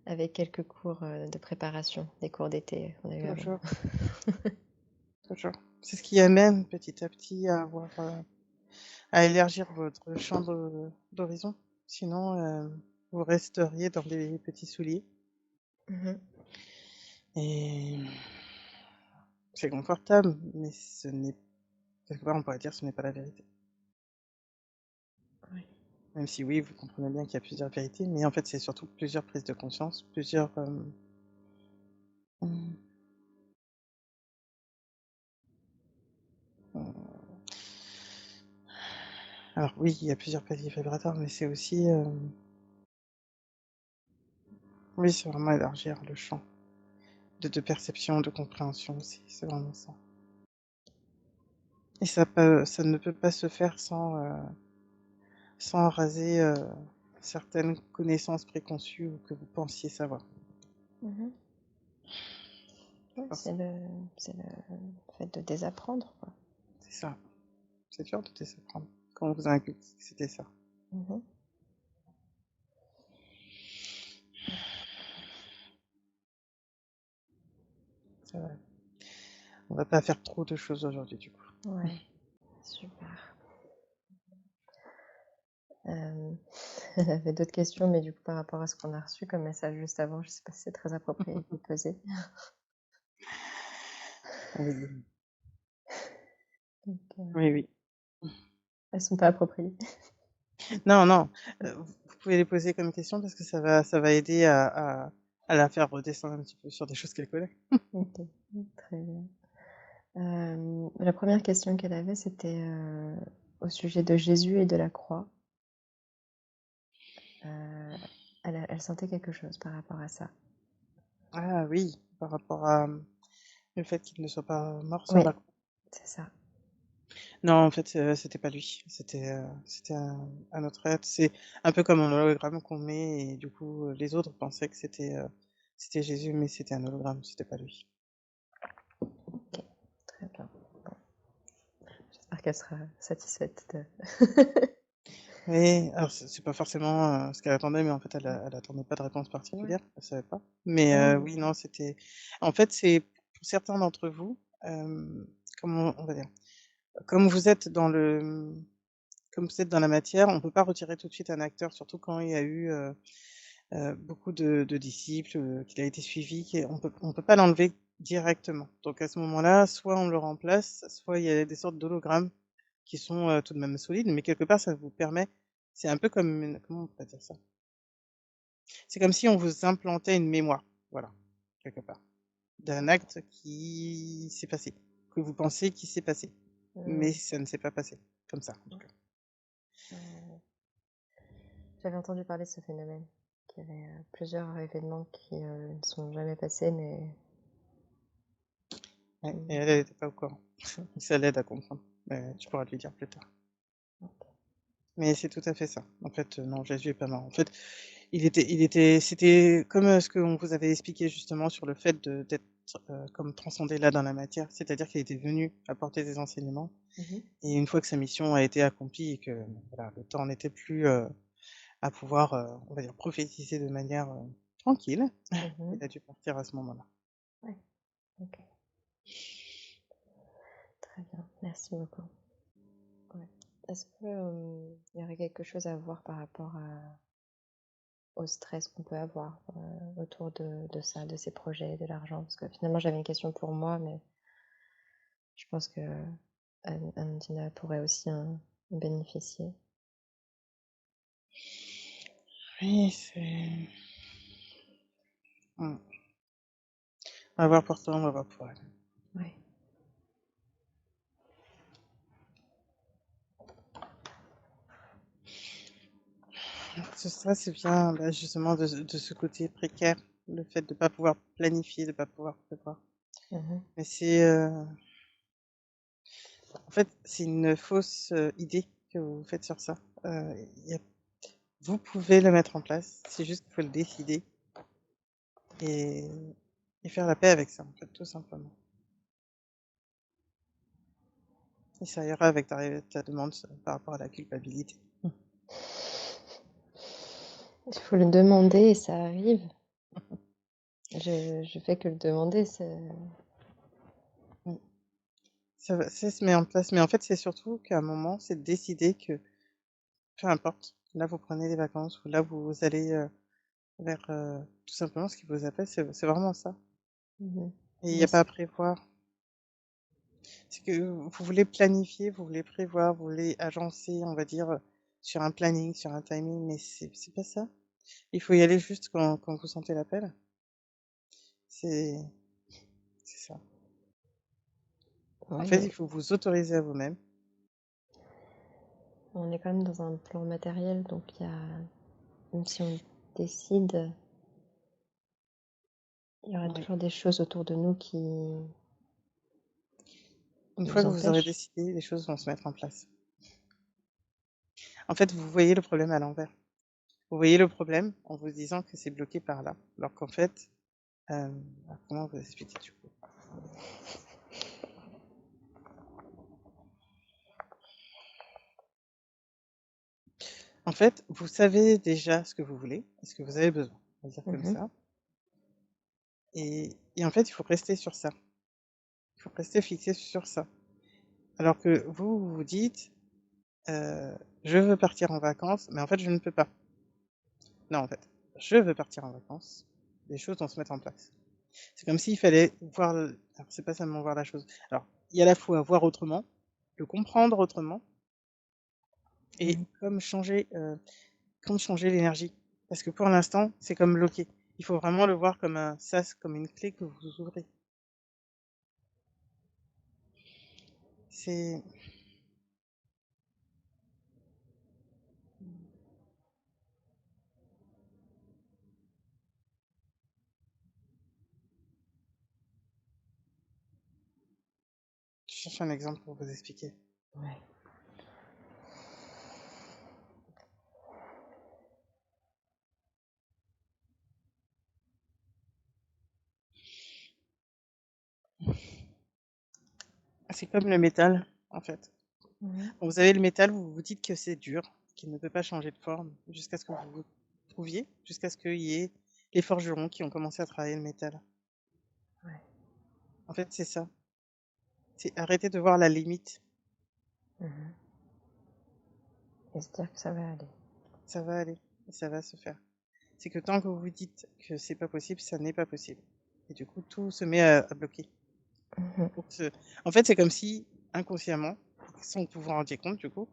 Avec quelques cours de préparation, des cours d'été qu'on a eu avant. Toujours. Toujours. C'est ce qui amène petit à petit à avoir, à élargir votre champ d'horizon. Sinon, vous resteriez dans des petits souliers. Mhm. Et c'est confortable, mais quelque part, on pourrait dire que ce n'est pas la vérité. Ouais. Même si oui, vous comprenez bien qu'il y a plusieurs vérités, mais en fait, c'est surtout plusieurs prises de conscience, plusieurs. Hum, Alors oui, il y a plusieurs paliers vibratoires, mais c'est aussi, oui, c'est vraiment élargir le champ de perception, de compréhension aussi, c'est vraiment ça. Et ça ne peut pas se faire sans raser certaines connaissances préconçues ou que vous pensiez savoir. Mhm. Ouais, Enfin, c'est le fait de désapprendre, quoi. c'est ça. C'est dur de désapprendre. Quand on vous a inculqué que c'était ça. Mhm. C'est vrai. On va pas faire trop de choses aujourd'hui, du coup. Ouais, super. Elle avait d'autres questions, mais du coup, par rapport à ce qu'on a reçu comme message juste avant, je sais pas si c'est très approprié de les poser. Oui, Donc, oui, oui. elles sont pas appropriées. Non, non, vous pouvez les poser comme question parce que ça va aider à la faire redescendre un petit peu sur des choses qu'elle connaît. Ok, très bien. La première question qu'elle avait, c'était au sujet de Jésus et de la croix. Elle sentait quelque chose par rapport à ça. Ah oui, par rapport à le fait qu'il ne soit pas mort sur Oui, la croix. c'est ça. Non, en fait, c'était pas lui. C'était un autre être. C'est un peu comme un hologramme qu'on met et du coup, les autres pensaient que c'était Jésus, mais c'était un hologramme, c'était pas lui. Ok, très bien. Bon. J'espère qu'elle sera satisfaite de... Oui, alors c'est pas forcément ce qu'elle attendait, mais en fait, elle attendait pas de réponse Ouais. particulière, elle savait pas. Mais Ah, oui, non, c'était. En fait, c'est pour certains d'entre vous, comment on va dire, comme vous êtes dans le, comme vous êtes dans la matière, on peut pas retirer tout de suite un acteur, surtout quand il y a eu beaucoup de disciples, qu'il a été suivi, on peut pas l'enlever directement. Donc à ce moment-là, soit on le remplace, soit il y a des sortes d'hologrammes qui sont tout de même solides, mais quelque part ça vous permet, c'est un peu comme comment on pourrait dire ça? C'est comme si on vous implantait une mémoire, voilà, quelque part, d'un d'accord. acte qui s'est passé, que vous pensez qui s'est passé, mais Hmm. ça ne s'est pas passé, comme ça en tout cas. J'avais entendu parler de ce phénomène, qu'il y avait plusieurs événements qui ne sont jamais passés, mais Ouais, et qui... elle était pas au courant. Ça l'aide à comprendre, tu pourras lui dire plus tard. Ok. Mais c'est tout à fait ça. En fait, non, Jésus est pas mort. En fait, c'était comme ce qu'on vous avait expliqué justement sur le fait d'être comme transcendé là dans la matière, c'est-à-dire qu'il était venu apporter des enseignements. Mhm. Et une fois que sa mission a été accomplie et que voilà, le temps n'était plus à pouvoir, on va dire, prophétiser de manière tranquille, Mhm. il a dû partir à ce moment-là. Ouais. Ok. Très bien. Merci beaucoup. Ouais. est-ce que il y aurait quelque chose à voir par rapport au stress qu'on peut avoir autour de ça, de ces projets, de l'argent? Parce que finalement, j'avais une question pour moi, mais je pense que Andina pourrait aussi en bénéficier. Oui, c'est... On va voir pour toi, on va voir pour elle. Ouais. Ce stress, c'est bien justement de ce côté précaire, le fait de ne pas pouvoir planifier, de ne pas pouvoir prévoir. Mhm. Mais c'est... En fait, c'est une fausse idée que vous faites sur ça. Y a... Vous pouvez le mettre en place, c'est juste qu'il faut le décider et... et faire la paix avec ça, en fait, tout simplement. Et ça ira avec ta demande par rapport à la culpabilité. Il faut le demander et ça arrive. Je fais que le demander, c'est... Ça se met en place, mais en fait, c'est surtout qu'à un moment, c'est de décider que, peu importe, là, vous prenez des vacances ou là, vous allez vers tout simplement ce qui vous appelle, c'est vraiment ça. Mhm. Et il n'y Mais a pas à prévoir. C'est que vous voulez planifier, vous voulez prévoir, vous voulez agencer, on va dire, sur un planning, sur un timing, mais c'est pas ça. Il faut y aller juste quand vous sentez l'appel. C'est ça. En ouais, fait, mais il faut vous autoriser à vous-même. on est quand même dans un plan matériel, donc il y a... Même si on décide, il y aura Oui. toujours des choses autour de nous qui Une fois nous que vous aurez empêchent. décidé, les choses vont se mettre en place. En fait, vous voyez le problème à l'envers. Vous voyez le problème en vous disant que c'est bloqué par là. Alors qu'en fait, alors comment vous expliquer du coup? En fait, vous savez déjà ce que vous voulez, et ce que vous avez besoin, on va dire comme Mhm. ça. Et en fait, il faut rester sur ça. Il faut rester fixé sur ça. Alors que vous vous dites, je veux partir en vacances, mais en fait, je ne peux pas. Non, en fait, je veux partir en vacances. Les choses vont se mettre en place. C'est comme s'il fallait voir, alors c'est pas seulement voir la chose. Alors, il y a à la fois voir autrement, le comprendre autrement, et Mhm. comme changer l'énergie. Parce que pour l'instant, c'est comme bloqué. Il faut vraiment le voir comme un sas, comme une clé que vous ouvrez. C'est Je cherche un exemple pour vous expliquer. Ouais. C'est comme le métal, en fait. Mhm. Quand vous avez le métal, vous vous dites que c'est dur, qu'il ne peut pas changer de forme, jusqu'à ce que vous vous trouviez, jusqu'à ce qu'il y ait les forgerons qui ont commencé à travailler le métal. Ouais. En fait, c'est ça. C'est arrêter de voir la limite. Mhm. Et se dire que ça va aller. Ça va aller, et ça va se faire. C'est que tant que vous vous dites que c'est pas possible, ça n'est pas possible. Et du coup, tout se met à bloquer. Mhm. En fait, c'est comme si, inconsciemment, sans que vous vous rendiez compte, du coup,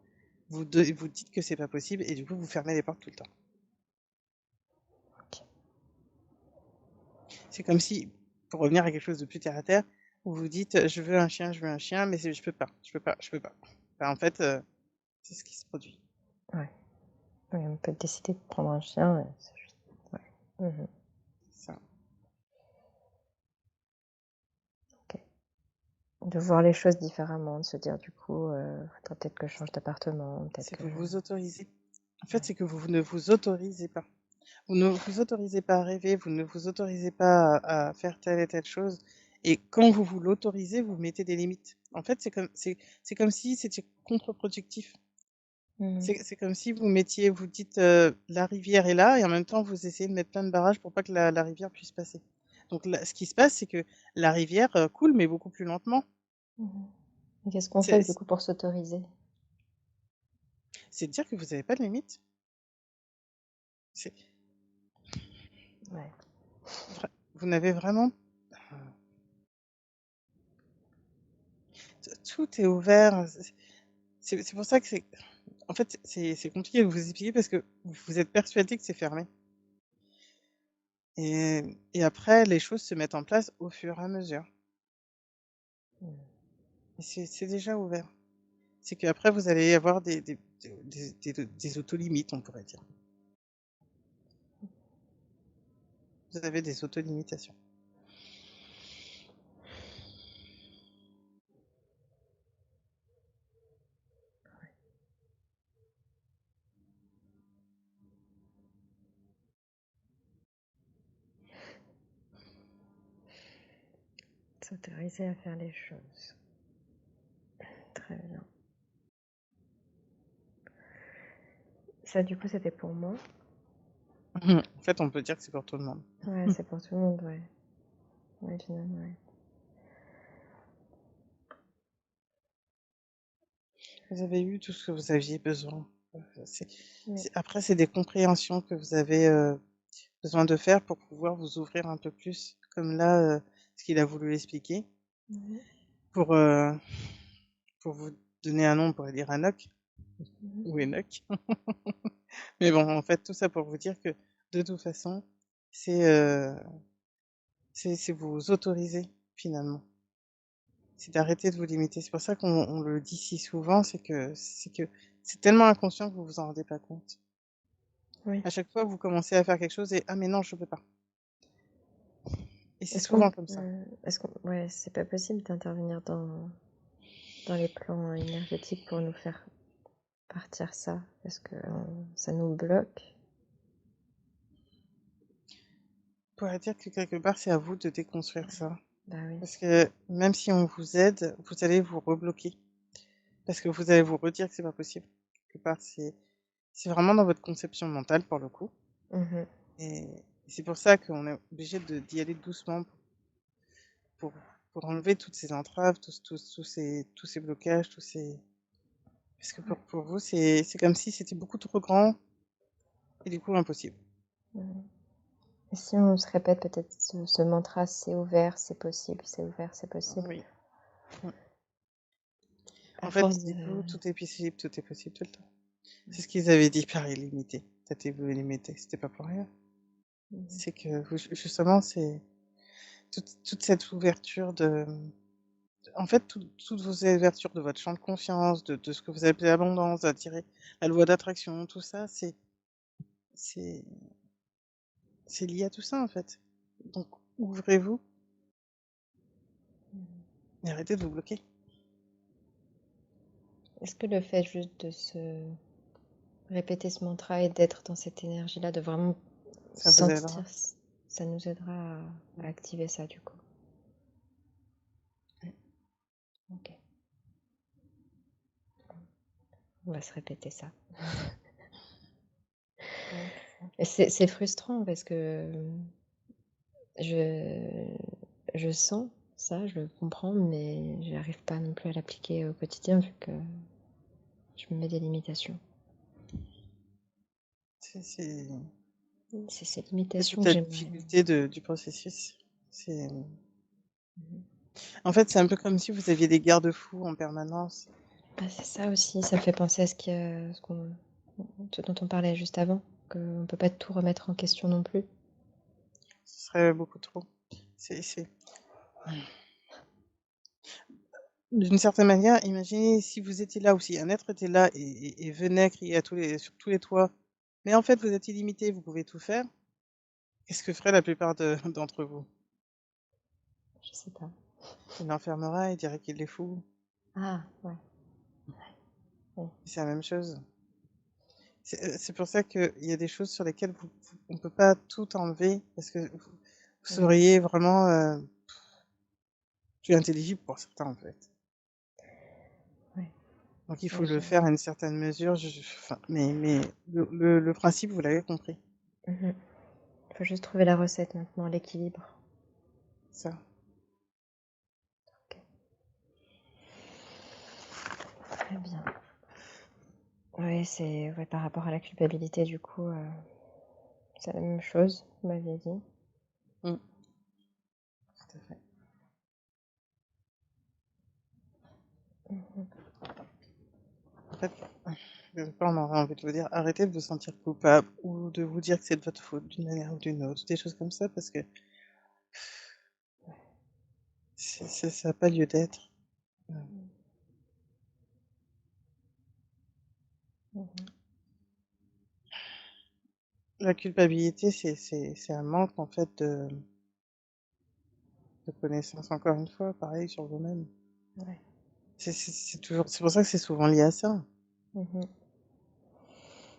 vous dites que c'est pas possible, et du coup, vous fermez les portes tout le temps. Ok. C'est comme si, pour revenir à quelque chose de plus terre à terre, vous vous dites, je veux un chien, mais je peux pas, je peux pas, je peux pas. Ben, en fait, c'est ce qui se produit. Ouais. Oui, on peut décider de prendre un chien. C'est juste... ouais. Mhm. C'est ça. Ok. De voir les choses différemment, de se dire du coup, faudrait peut-être que je change d'appartement, peut-être C'est que que vous je... vous autorisez. En fait, Ouais. c'est que vous ne vous autorisez pas. Vous ne vous autorisez pas à rêver, vous ne vous autorisez pas à faire telle et telle chose. Et quand vous vous l'autorisez, vous mettez des limites. En fait, c'est comme si c'était contre-productif. Mhm. C'est comme si vous dites, la rivière est là et en même temps vous essayez de mettre plein de barrages pour pas que la rivière puisse passer. Donc là, ce qui se passe, c'est que la rivière, coule, mais beaucoup plus lentement. Mhm. Et qu'est-ce qu'on fait C'est du coup pour s'autoriser? C'est de dire que vous n'avez pas de limite. C'est Ouais. vous n'avez vraiment tout est ouvert. C'est pour ça que c'est en fait c'est compliqué de vous expliquer parce que vous êtes persuadé que c'est fermé. Et après les choses se mettent en place au fur et à mesure. Mm. Et c'est déjà ouvert. C'est qu'après vous allez avoir des autolimites, on pourrait dire. Vous avez des autolimitations. S'autoriser à faire les choses. Très bien. Ça, du coup, c'était pour moi. En fait, on peut dire que c'est pour tout le monde. Ouais, c'est pour tout le monde, ouais. Ouais, finalement, ouais. Vous avez eu tout ce que vous aviez besoin. Oui. Après, c'est des compréhensions que vous avez besoin de faire pour pouvoir vous ouvrir un peu plus. Comme là, ce qu'il a voulu expliquer. Mhm. Pour, vous donner un nom, on pourrait dire Enoch ou Enoch. Mais bon, en fait, tout ça pour vous dire que de toute façon, c'est vous autoriser finalement. C'est d'arrêter de vous limiter. C'est pour ça qu'on le dit si souvent, c'est que c'est tellement inconscient que vous vous en rendez pas compte. Oui. À chaque fois, vous commencez à faire quelque chose et ah mais non, je peux pas. Et c'est Est-ce qu'on souvent comme ça. ouais, c'est pas possible d'intervenir dans les plans énergétiques pour nous faire partir ça, parce que ça nous bloque. On pourrait dire que quelque part, c'est à vous de déconstruire ça. Bah oui. Parce que même si on vous aide, vous allez vous rebloquer. Parce que vous allez vous redire que c'est pas possible. Quelque part, c'est vraiment dans votre conception mentale pour le coup. Mhm. Et c'est pour ça qu'on est obligé d'y aller doucement pour, pour enlever toutes ces entraves, tous ces blocages, parce que pour vous, c'est comme si c'était beaucoup trop grand et du coup impossible. Mhm. Et si on se répète peut-être ce mantra, c'est ouvert, c'est possible, c'est ouvert, c'est possible. Oui. À En fait, force de... dites-vous, tout est possible tout le temps. C'est ce qu'ils avaient dit par illimité. Tâtez-vous illimité, c'était pas pour rien. Mhm. C'est que justement, c'est toute cette ouverture en fait, toutes vos ouvertures de votre champ de confiance, de ce que vous appelez l'abondance, d'attirer la loi d'attraction, tout ça, c'est, c'est lié à tout ça, en fait. Donc, ouvrez-vous et arrêtez de vous bloquer. Est-ce que le fait juste de se répéter ce mantra et d'être dans cette énergie-là, de vraiment Ça vous aidera. sentir, ça nous aidera à activer ça du coup? Ok. On va se répéter ça. Et c'est frustrant parce que je sens ça, je le comprends, mais j'arrive pas non plus à l'appliquer au quotidien vu que je me mets des limitations. C'est C'est ces c'est limitations toute que la j'aimerais. difficulté du processus. C'est, Mhm. en fait, c'est un peu comme si vous aviez des garde-fous en permanence. Bah, c'est ça aussi, ça me fait penser à ce dont on parlait juste avant, qu'on peut pas tout remettre en question non plus. Ce serait beaucoup trop. C'est, d'une certaine manière, imaginez si vous étiez là ou si un être était là et venait crier sur tous les toits. Mais en fait, vous êtes illimité, vous pouvez tout faire. Qu'est-ce que ferait la plupart d'entre vous? Je sais pas. Il l'enfermerait, il dirait qu'il est fou. Ah, ouais. Oui. C'est la même chose. C'est pour ça qu'il y a des choses sur lesquelles on ne peut pas tout enlever parce que vous seriez vraiment plus intelligible pour certains en fait. Ouais. Donc il faut Ouais, le faire à une certaine mesure. Enfin, mais le principe, vous l'avez compris. Mhm. Faut juste trouver la recette maintenant, l'équilibre. Ça. Ok. Très bien. Oui, c'est ouais, par rapport à la culpabilité, du coup, c'est la même chose, vous m'aviez dit. Mm, tout à fait. Mhm. En fait, quelque part, on aurait envie de vous dire, arrêtez de vous sentir coupable ou de vous dire que c'est de votre faute d'une manière ou d'une autre, des choses comme ça, parce que ça n'a pas lieu d'être. Euh, Mhm. La culpabilité, c'est un manque, en fait, de connaissance, encore une fois, pareil, sur vous-même. Ouais. C'est toujours, c'est pour ça que c'est souvent lié à ça. Mhm.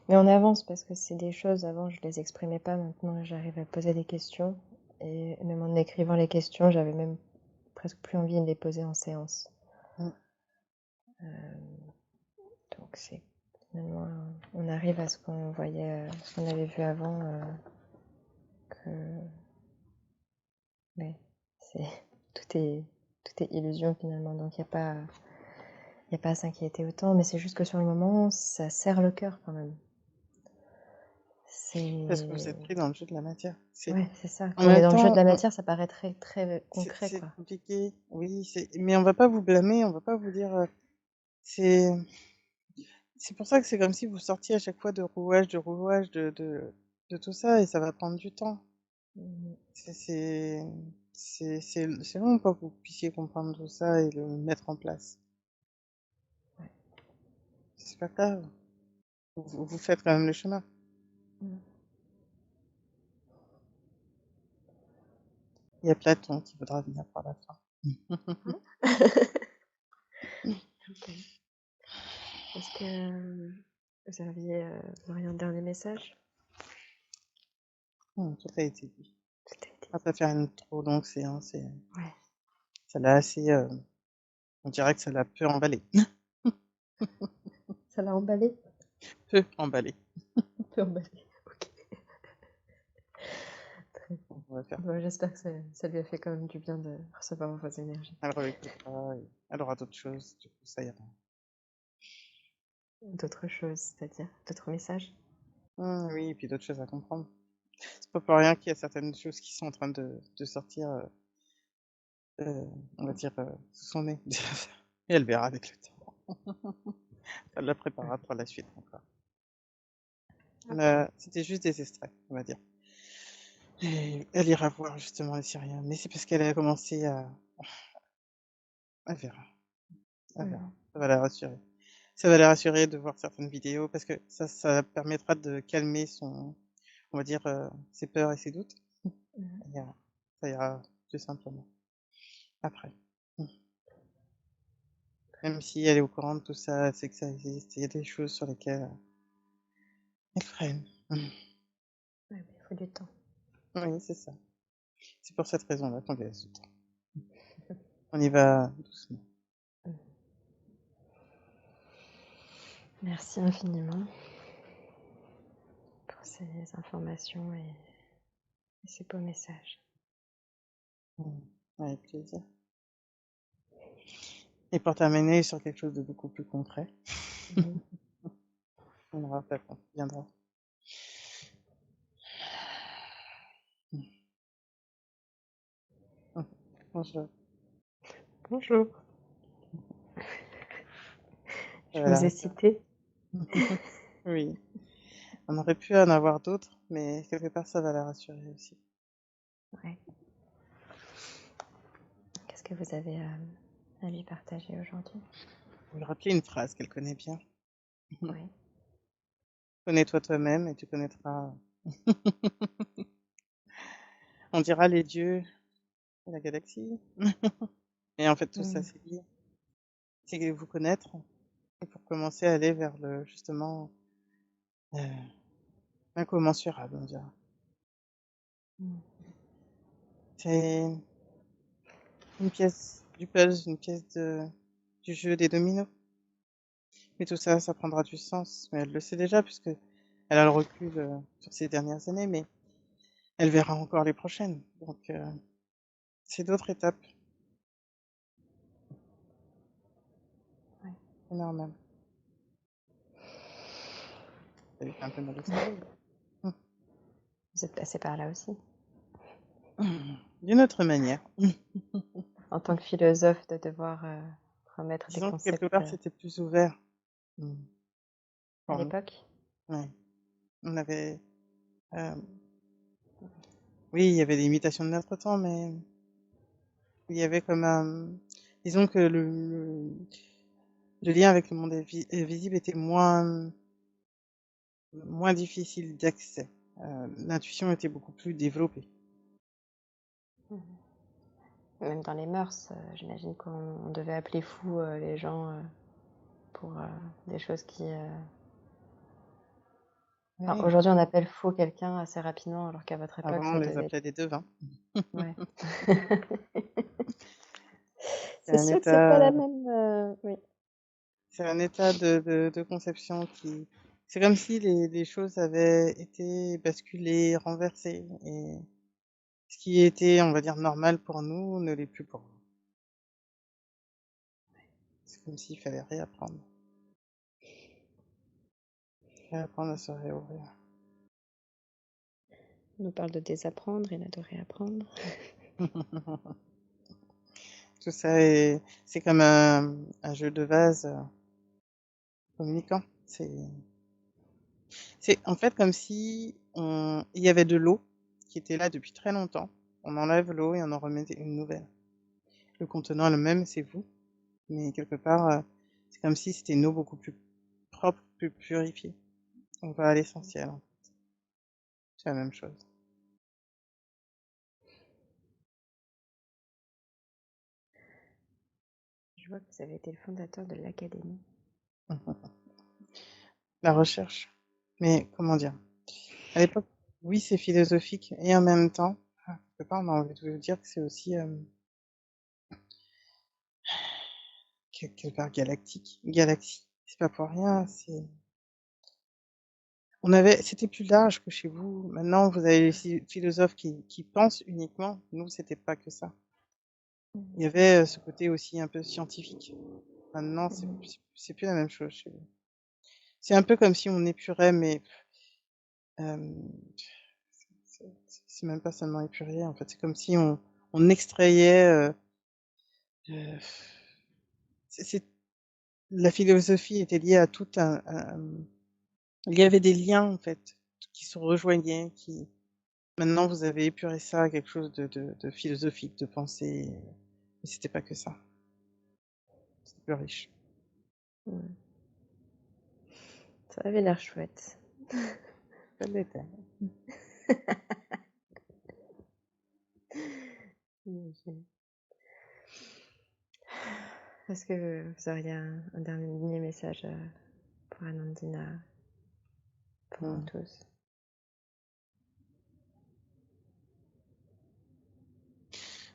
Mais on avance parce que c'est des choses, avant je les exprimais pas, maintenant j'arrive à poser des questions. Et même en écrivant les questions, j'avais même presque plus envie de les poser en séance. Mm. Euh, donc c'est finalement, on arrive à ce qu'on voyait, ce qu'on avait vu avant, que ouais, c'est tout est illusion finalement. Donc il y a pas à s'inquiéter autant, mais c'est juste que sur le moment, ça serre le cœur quand même. Parce que vous êtes C'est pris dans le jeu de la matière. ouais, c'est ça. En Quand on est même dans le jeu de temps, la matière, ça paraît très très concret, c'est quoi. compliqué. Oui, mais on va pas vous blâmer, on va pas vous dire. C'est, c'est pour ça que c'est comme si vous sortiez à chaque fois de tout ça, et ça va prendre du temps. Mhm. C'est, c'est, c'est long pour que vous puissiez comprendre tout ça et le mettre en place. Ouais. C'est pas grave. Vous faites quand même le chemin. Mhm. Il y a Platon qui voudra venir par la fin. Ok. Est-ce que vous auriez un dernier message? Tout a été dit. Tout a été On va dit. pas faire une trop longue séance, et Ouais. ça l'a assez, on dirait que ça l'a peu emballé. Ça l'a emballé? Peu emballé. Un peu emballé. Ok. Très bien. On va faire. Bon, j'espère que ça lui a fait quand même du bien de recevoir vos énergies. Elle réécoutera, et elle aura d'autres choses, du coup ça ira. D'autres choses, c'est-à-dire d'autres messages? Oui, et puis d'autres choses à comprendre. C'est pas pour rien qu'il y a certaines choses qui sont en train de sortir, on va dire, sous son nez. Et elle verra avec le temps. Ça la préparera pour la suite encore. Ok. C'était juste des extraits, on va dire. Et elle ira voir justement les Syriens. Mais c'est parce qu'elle a commencé à... Elle verra. Elle verra. Mhm. Ça va la rassurer. Ça va la rassurer de voir certaines vidéos, parce que ça permettra de calmer son, on va dire, ses peurs et ses doutes. Mhm. Et, ça ira plus simplement après. Mm. Même si elle est au courant de tout ça, elle sait que ça existe, il y a des choses sur lesquelles elle freine. Ouais, mais il faut du temps. Oui, c'est ça. C'est pour cette raison-là qu'on lui laisse du temps. On y va doucement. Mhm. Merci infiniment pour ces informations et ces beaux messages. Avec plaisir. Et pour terminer sur quelque chose de beaucoup plus concret, Mhm. on aura pas qui viendra. Bonjour. Bonjour. Je Ça va la vous ai rassurer. cité. Oui. On aurait pu en avoir d'autres, mais quelque part ça va la rassurer aussi. Ouais. Qu'est-ce que vous avez à lui partager aujourd'hui? Vous lui rappeler une phrase qu'elle connaît bien. Oui. Connais-toi toi-même et tu connaîtras. On dira les dieux et la galaxie. Et en fait, tout ça, Mhm. c'est lié. C'est vous connaître. Et pour commencer à aller vers le, justement, incommensurable, on dira. Mhm. C'est une pièce du puzzle, une pièce du jeu des dominos. Mais tout ça, ça prendra du sens. Mais elle le sait déjà, puisque elle a le recul sur ces dernières années, mais elle verra encore les prochaines. Donc, c'est d'autres étapes. Ouais. C'est normal. ça lui fait un peu mal au cerveau. Vous êtes passé par là aussi. D'une autre manière. En tant que philosophe, de devoir remettre des Disons que quelque concepts part, c'était plus ouvert à pour nous. l'époque. Ouais. On avait... euh, Oui, il y avait des imitations de notre temps, mais il y avait comme un... Disons que le lien avec le monde visible était moins difficile d'accès. L'intuition était beaucoup plus développée. Même dans les mœurs, j'imagine qu'on devait appeler fou les gens pour des choses qui... Enfin, Oui. aujourd'hui, on appelle fou quelqu'un assez rapidement, alors qu'à votre époque, Avant, on ça les devait appelait des devins. Ouais. C'est C'est un sûr que c'est pas la état, même... Oui. c'est un état de conception qui... C'est comme si les choses avaient été basculées, renversées. Et ce qui était, on va dire, normal pour nous ne l'est plus pour vous. C'est comme s'il fallait réapprendre. Réapprendre à se réouvrir. On nous parle de désapprendre et là de réapprendre. Tout ça c'est comme un jeu de vase communicant. C'est en fait comme si il y avait de l'eau qui était là depuis très longtemps. On enlève l'eau et on en remet une nouvelle. Le contenant est le même, c'est vous, mais quelque part, c'est comme si c'était une eau beaucoup plus propre, plus purifiée. On va à l'essentiel, en fait. C'est la même chose. Je vois que vous avez été le fondateur de l'académie. La recherche. Mais comment dire? À l'époque, oui, c'est philosophique et en même temps, quelque part, on a envie de vous dire que c'est aussi quelque part galactique. Galaxie. C'est pas pour rien. C'était plus large que chez vous. Maintenant, vous avez les philosophes qui pensent uniquement. Nous, c'était pas que ça. Il y avait ce côté aussi un peu scientifique. Maintenant, c'est plus la même chose chez vous. C'est un peu comme si on épurait, mais euh, c'est même pas seulement épurer. En fait, c'est comme si on extrayait. Euh, la philosophie était liée à tout il y avait des liens en fait qui se rejoignaient. Maintenant, vous avez épuré ça à quelque chose de philosophique, de pensée. Mais c'était pas que ça. C'était plus riche. Ça avait l'air chouette. Ça l'était. Est-ce que vous auriez un dernier message pour Anandina, pour nous tous?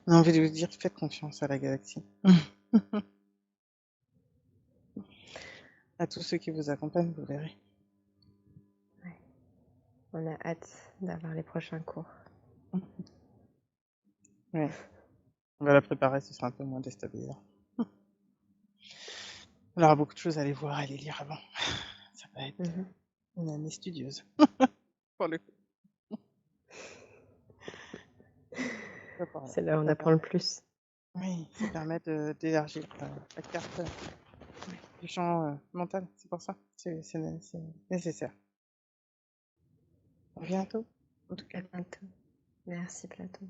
On a envie de vous dire, faites confiance à la galaxie. À tous ceux qui vous accompagnent, vous verrez. Ouais. On a hâte d'avoir les prochains cours. Ouais. On va la préparer, ce sera un peu moins déstabilisant. On aura beaucoup de choses à aller voir et les lire avant. Ça va être une année studieuse. Pour le coup. C'est là où on apprend le plus. Oui, ça permet d'élargir la carte du champ mental. C'est pour ça. C'est nécessaire. À bientôt, en tout cas. À bientôt. Merci Platon.